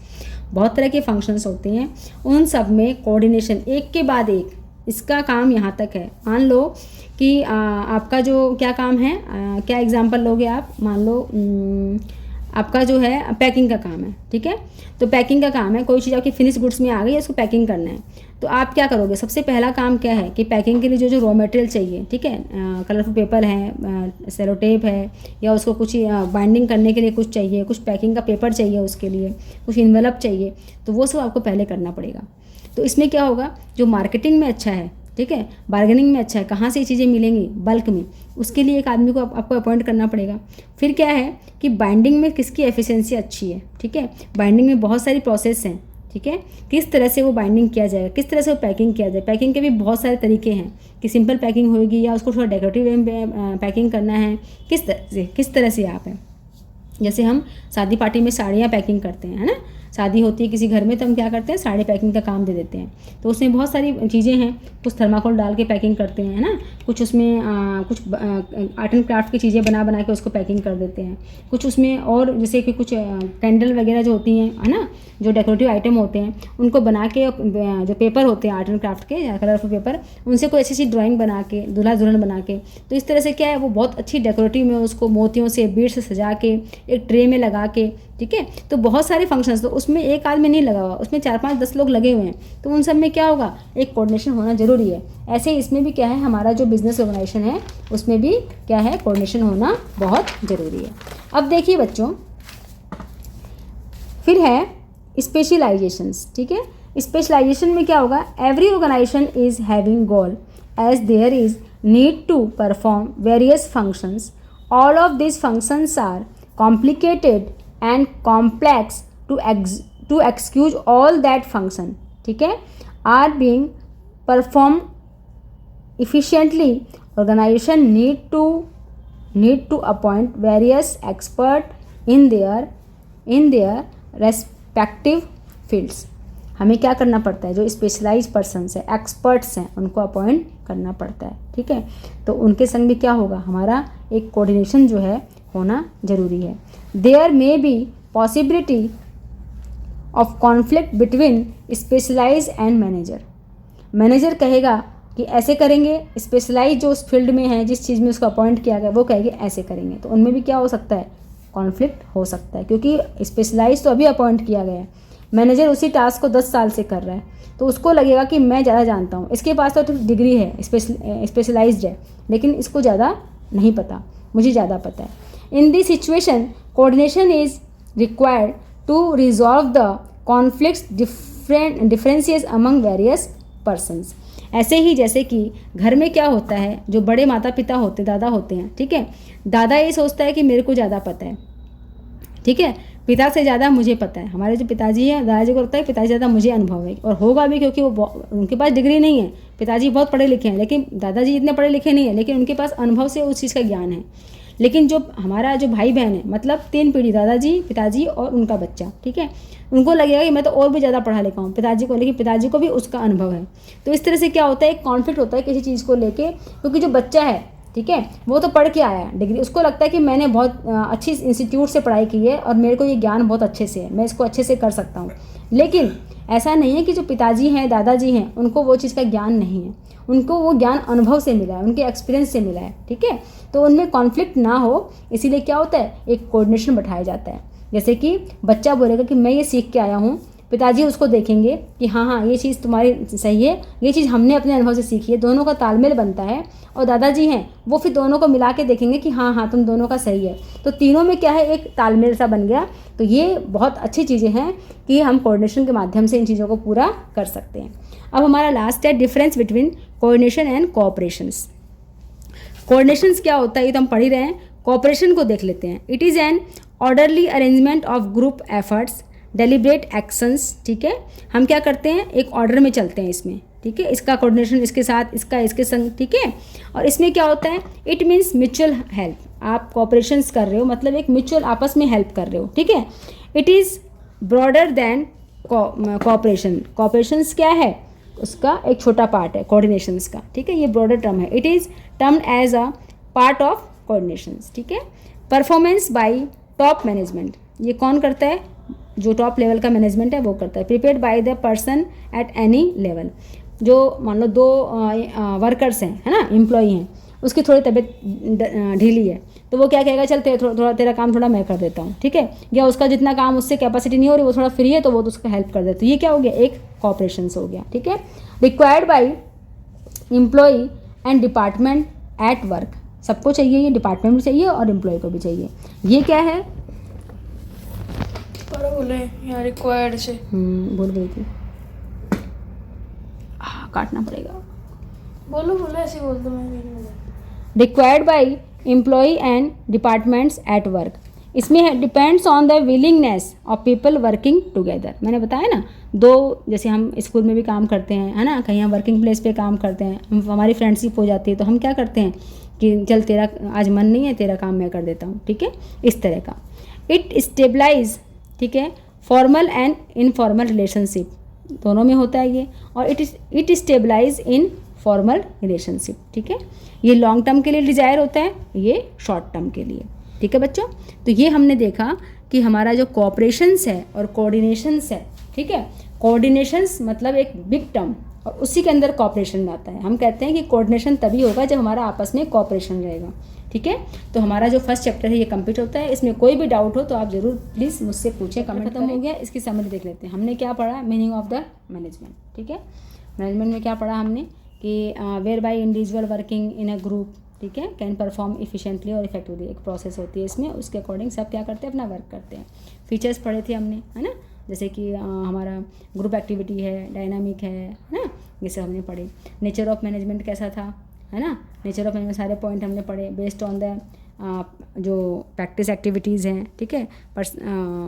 बहुत तरह के फंक्शंस होते हैं, उन सब में कोऑर्डिनेशन एक के बाद एक, इसका काम यहाँ तक है। मान लो कि आपका जो क्या काम है, क्या एग्जांपल लोगे आप? मान लो आपका जो है पैकिंग का काम है, ठीक है, तो पैकिंग का काम है, कोई चीज़ आपकी फिनिश गुड्स में आ गई है, उसको पैकिंग करना है, तो आप क्या करोगे? सबसे पहला काम क्या है कि पैकिंग के लिए जो जो रॉ मटेरियल चाहिए, ठीक है, कलरफुल पेपर है, सेलो टेप है, या उसको कुछ बाइंडिंग करने के लिए कुछ चाहिए, कुछ पैकिंग का पेपर चाहिए, उसके लिए कुछ इन्वेलप चाहिए, तो वो सब आपको पहले करना पड़ेगा। तो इसमें क्या होगा? जो मार्केटिंग में अच्छा है, ठीक है, बार्गेनिंग में अच्छा है, कहाँ से ये चीज़ें मिलेंगी? बल्क में, उसके लिए एक आदमी को आपको अपॉइंट करना पड़ेगा। फिर क्या है कि बाइंडिंग में किसकी एफिशिएंसी अच्छी है, ठीक है, बाइंडिंग में बहुत सारी प्रोसेस हैं, ठीक है, किस तरह से वो बाइंडिंग किया जाएगा, किस तरह से वो पैकिंग किया जाए। पैकिंग के भी बहुत सारे तरीके हैं कि सिंपल पैकिंग होगी या उसको थोड़ा डेकोरेटिव वे में पैकिंग करना है, किस तरह से आप है। जैसे हम शादी पार्टी में साड़ियाँ पैकिंग करते हैं, है ना, शादी होती है किसी घर में तो हम क्या करते हैं, साड़ी पैकिंग का काम दे देते हैं। तो उसमें बहुत सारी चीज़ें हैं, कुछ थर्माकोल डाल के पैकिंग करते हैं, है ना, कुछ उसमें कुछ आर्ट एंड क्राफ्ट की चीज़ें बना के उसको पैकिंग कर देते हैं, कुछ उसमें और जैसे कि कुछ कैंडल वगैरह जो होती हैं, है ना, जो डेकोरेटिव आइटम होते हैं उनको बना के, जो पेपर होते हैं आर्ट एंड क्राफ्ट के कलरफुल पेपर, उनसे कोई अच्छी सी ड्राइंग बना के दूल्हा दुल्हन बना के, तो इस तरह से क्या है वो बहुत अच्छी डेकोरेटिव में उसको मोतियों से बीड से सजा के एक ट्रे में लगा के, ठीक है। तो बहुत सारे फंक्शंस, तो उसमें एक आदमी नहीं लगा हुआ, उसमें 4-5-10 लोग लगे हुए हैं, तो उन सब में क्या होगा, एक कोऑर्डिनेशन होना जरूरी है। ऐसे ही इसमें भी क्या है, हमारा जो बिजनेस ऑर्गेनाइजेशन है उसमें भी क्या है, कोऑर्डिनेशन होना बहुत ज़रूरी है। अब देखिए बच्चों, फिर है स्पेशलाइजेशंस, ठीक है। स्पेशलाइजेशन में क्या होगा, every organization is having goal as there is need to perform various functions, all of this functions are complicated and complex to excuse all that function, ठीक है, are being perform efficiently. Organization need to appoint various expert in their respective fields. हमें क्या करना पड़ता है, जो specialise persons है, experts हैं, उनको अपॉइंट करना पड़ता है, ठीक है। तो उनके संग भी क्या होगा, हमारा एक कोऑर्डिनेशन जो है होना जरूरी है। There may be possibility of conflict between specialize and manager. Manager कहेगा कि ऐसे करेंगे, स्पेशलाइज जो उस फील्ड में है, जिस चीज़ में उसको अपॉइंट किया गया, वो कहेंगे ऐसे करेंगे, तो उनमें भी क्या हो सकता है, कॉन्फ्लिक्ट हो सकता है, क्योंकि स्पेशलाइज तो अभी अपॉइंट किया गया है, मैनेजर उसी टास्क को 10 साल से कर रहा है, तो उसको लगेगा कि मैं ज़्यादा जानता हूँ, इसके पास तो डिग्री है, स्पेशलाइज्ड है, लेकिन इसको ज़्यादा नहीं पता, मुझे ज़्यादा पता है। In this situation coordination is required to resolve the conflicts differences among various persons. ऐसे ही जैसे कि घर में क्या होता है, जो बड़े माता पिता होते, दादा होते हैं, ठीक है, दादा ये सोचता है कि मेरे को ज़्यादा पता है, ठीक है, पिता से ज़्यादा मुझे पता है। हमारे जो पिताजी हैं, दादाजी को लगता है पिताजी ज़्यादा मुझे अनुभव है, और होगा भी, क्योंकि वो उनके पास डिग्री नहीं है, पिताजी बहुत पढ़े लिखे हैं, लेकिन दादाजी इतने पढ़े लिखे नहीं है, लेकिन उनके पास अनुभव से उस चीज़ का ज्ञान है। लेकिन जो हमारा जो भाई बहन है, मतलब 3 पीढ़ी, दादाजी, पिताजी और उनका बच्चा, ठीक है, उनको लगेगा कि मैं तो और भी ज़्यादा पढ़ा लिखा हूँ पिताजी को, लेकिन पिताजी को भी उसका अनुभव है। तो इस तरह से क्या होता है, एक कॉन्फ्लिक्ट होता है किसी चीज़ को लेके, क्योंकि जो बच्चा है, ठीक है, वो तो पढ़ के आया है डिग्री, उसको लगता है कि मैंने बहुत अच्छी इंस्टीट्यूट से पढ़ाई की है और मेरे को ये ज्ञान बहुत अच्छे से है, मैं इसको अच्छे से कर सकता हूँ। लेकिन ऐसा नहीं है कि जो पिताजी हैं, दादाजी हैं, उनको वो चीज़ का ज्ञान नहीं है, उनको वो ज्ञान अनुभव से मिला है, उनके एक्सपीरियंस से मिला है, ठीक है। तो उनमें कॉन्फ्लिक्ट ना हो, इसीलिए क्या होता है, एक कोऑर्डिनेशन बैठाया जाता है। जैसे कि बच्चा बोलेगा कि मैं ये सीख के आया हूँ, पिताजी उसको देखेंगे कि हाँ ये चीज़ तुम्हारी सही है, ये चीज़ हमने अपने अनुभव से सीखी है, दोनों का तालमेल बनता है। और दादाजी हैं, वो फिर दोनों को मिला के देखेंगे कि हाँ तुम दोनों का सही है, तो तीनों में क्या है, एक तालमेल सा बन गया। तो ये बहुत अच्छी चीज़ें हैं कि हम कोऑर्डिनेशन के माध्यम से इन चीज़ों को पूरा कर सकते हैं। अब हमारा लास्ट है difference between coordination and cooperations. Coordinations क्या होता है ये तो हम पढ़ ही रहे हैं, कोऑपरेशन को देख लेते हैं। It is an orderly arrangement of group efforts, deliberate actions, ठीक है। हम क्या करते हैं, एक ऑर्डर में चलते हैं इसमें, ठीक है, इसका कोऑर्डिनेशन इसके साथ, इसका इसके संग, ठीक है। और इसमें क्या होता है, इट मीन्स म्यूचुअल हेल्प, आप कोऑपरेशंस कर रहे हो, मतलब एक म्यूचुअल आपस में हेल्प कर रहे हो, ठीक है। It is broader than cooperation. Cooperations क्या है, उसका एक छोटा पार्ट है कोऑर्डिनेशंस का, ठीक है, ये ब्रॉडर टर्म है। It is termed as a part of coordinations, ठीक है। परफॉर्मेंस बाय टॉप मैनेजमेंट, ये कौन करता है, जो टॉप लेवल का मैनेजमेंट है वो करता है। Prepared by the person at any level, जो मान लो 2 वर्कर्स हैं, है ना, एम्प्लॉई हैं, उसकी थोड़ी तबीयत ढीली है, तो वो क्या कहेगा, चल थोड़ा तेरा काम थोड़ा मैं कर देता हूँ, ठीक है, या उसका जितना काम उससे कैपेसिटी नहीं हो रही, वो थोड़ा फ्री है तो वो तो उसका हेल्प कर देता है। तो ये क्या हो गया, एक कोऑपरेशन हो गया, ठीक है। Required by employee and department at work, सबको चाहिए, ये डिपार्टमेंट भी चाहिए और एम्प्लॉय को भी चाहिए। ये क्या है, बोले यहाँ रिक्वायर्ड से बोल गई थी, काटना पड़ेगा, बोलो ऐसे बोल दो। मैं required by employ and departments at work, इसमें है depends on the willingness of people working together. मैंने बताया ना, 2 जैसे हम स्कूल में भी काम करते हैं, है ना, कहीं हम वर्किंग प्लेस पे काम करते हैं, हमारी फ्रेंडशिप हो जाती है, तो हम क्या करते हैं कि चल तेरा आज मन नहीं है, तेरा काम मैं कर देता हूँ, ठीक है, इस तरह का। इट स्टेबलाइज, ठीक है, फॉर्मल एंड इनफॉर्मल रिलेशनशिप दोनों में होता है ये, और it stabilize in formal relationship, ठीक है। ये लॉन्ग टर्म के लिए डिजायर होता है, ये शॉर्ट टर्म के लिए, ठीक है बच्चों। तो ये हमने देखा कि हमारा जो कोऑपरेशंस है और कोऑर्डिनेशंस है, ठीक है। कोऑर्डिनेशंस मतलब एक बिग टर्म और उसी के अंदर कोऑपरेशन में आता है। हम कहते हैं कि कोऑर्डिनेशन तभी होगा जब हमारा आपस में कोऑपरेशन रहेगा, ठीक है। तो हमारा जो फर्स्ट चैप्टर है ये कंप्लीट होता है। इसमें कोई भी डाउट हो तो आप जरूर प्लीज़ मुझसे पूछें, कमेंट खत्म हो गया। इसकी समरी देख लेते हैं। हमने क्या पढ़ा, मीनिंग ऑफ द मैनेजमेंट, ठीक है। मैनेजमेंट में क्या पढ़ा हमने कि whereby individual working in a group, ठीक है, कैन परफॉर्म इफिशिएंटली और इफेक्टिवली। एक प्रोसेस होती है इसमें, उसके अकॉर्डिंग सब क्या करते हैं, अपना वर्क करते हैं। फीचर्स पढ़े थे हमने, है ना, जैसे कि हमारा ग्रुप एक्टिविटी है, डायनामिक है ना, ये सब हमने पढ़े। नेचर ऑफ मैनेजमेंट कैसा था, है ना, नेचर ऑफ मैनेजमेंट सारे पॉइंट हमने पढ़े बेस्ड ऑन द जो प्रैक्टिस एक्टिविटीज़ हैं, ठीक है।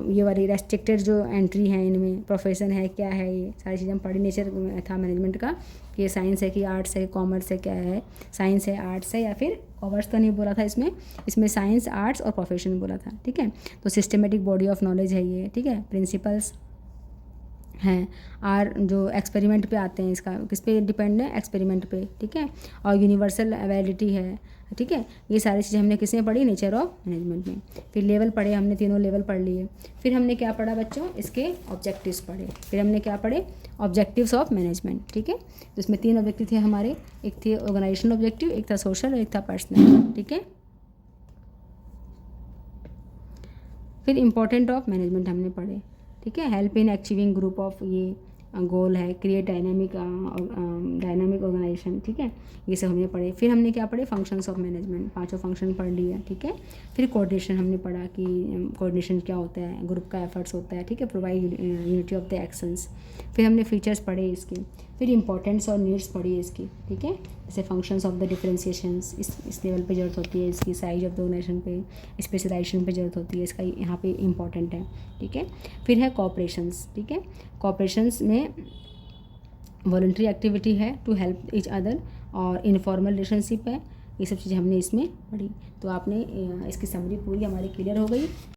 ये वाली रेस्ट्रिक्टेड जो एंट्री है इनमें, प्रोफेशन है क्या है, ये सारी चीज़ें हम पढ़ी। नेचर था मैनेजमेंट का कि ये साइंस है कि आर्ट्स है, कॉमर्स है, क्या है, साइंस है, आर्ट्स है, या फिर कॉमर्स तो नहीं बोला था इसमें साइंस, आर्ट्स और प्रोफेशन बोला था, ठीक है। तो सिस्टमेटिक बॉडी ऑफ नॉलेज है ये, ठीक है। प्रिंसिपल्स हैं आर जो एक्सपेरिमेंट पे आते हैं, इसका किस पे डिपेंड है, एक्सपेरिमेंट पे, ठीक है। और यूनिवर्सल वैलिडिटी है, ठीक है। ये सारी चीज़ें हमने किसमें पढ़ी, नेचर ऑफ मैनेजमेंट में। फिर लेवल पढ़े हमने, तीनों लेवल पढ़ लिए। फिर हमने क्या पढ़ा बच्चों, इसके ऑब्जेक्टिव्स पढ़े। फिर हमने क्या पढ़े, ऑब्जेक्टिव्स ऑफ मैनेजमेंट, ठीक है। तो इसमें 3 ऑब्जेक्टिव थे हमारे, एक थे ऑर्गेनाइजेशन ऑब्जेक्टिव, एक था सोशल और एक था पर्सनल, ठीक है। फिर इंपॉर्टेंट ऑफ मैनेजमेंट हमने पढ़े, ठीक है। Help in achieving group of, ये गोल है, क्रिएट डायनामिक ऑर्गेनाइजेशन, ठीक है। ये सब हमने पढ़े। फिर हमने क्या पढ़े, फंक्शंस ऑफ मैनेजमेंट, 5 फंक्शन पढ़ लिए, ठीक है। फिर कोऑर्डिनेशन हमने पढ़ा कि कोऑर्डिनेशन क्या होता है, ग्रुप का एफर्ट्स होता है, ठीक है, provide unity of the actions. फिर हमने फीचर्स पढ़े इसके। फिर इंपॉर्टेंस और नीड्स पढ़ी इसकी, ठीक है। जैसे फंक्शंस ऑफ द डिफरेंशिएशंस, इस लेवल पे जरूरत होती है इसकी, साइज ऑफ द ऑर्गेनाइजेशन पे, स्पेशलाइजेशन पे जरूरत होती है इसका, यहाँ पे इंपॉर्टेंट है, ठीक है। फिर है कोऑपरेशंस, ठीक है। कोऑपरेशंस में वॉलंटरी एक्टिविटी है टू हेल्प ईच अदर, और इनफॉर्मल रिलेशनशिप है। ये सब चीज़ें हमने इसमें पढ़ी। तो आपने इसकी समरी पूरी हमारी क्लियर हो गई।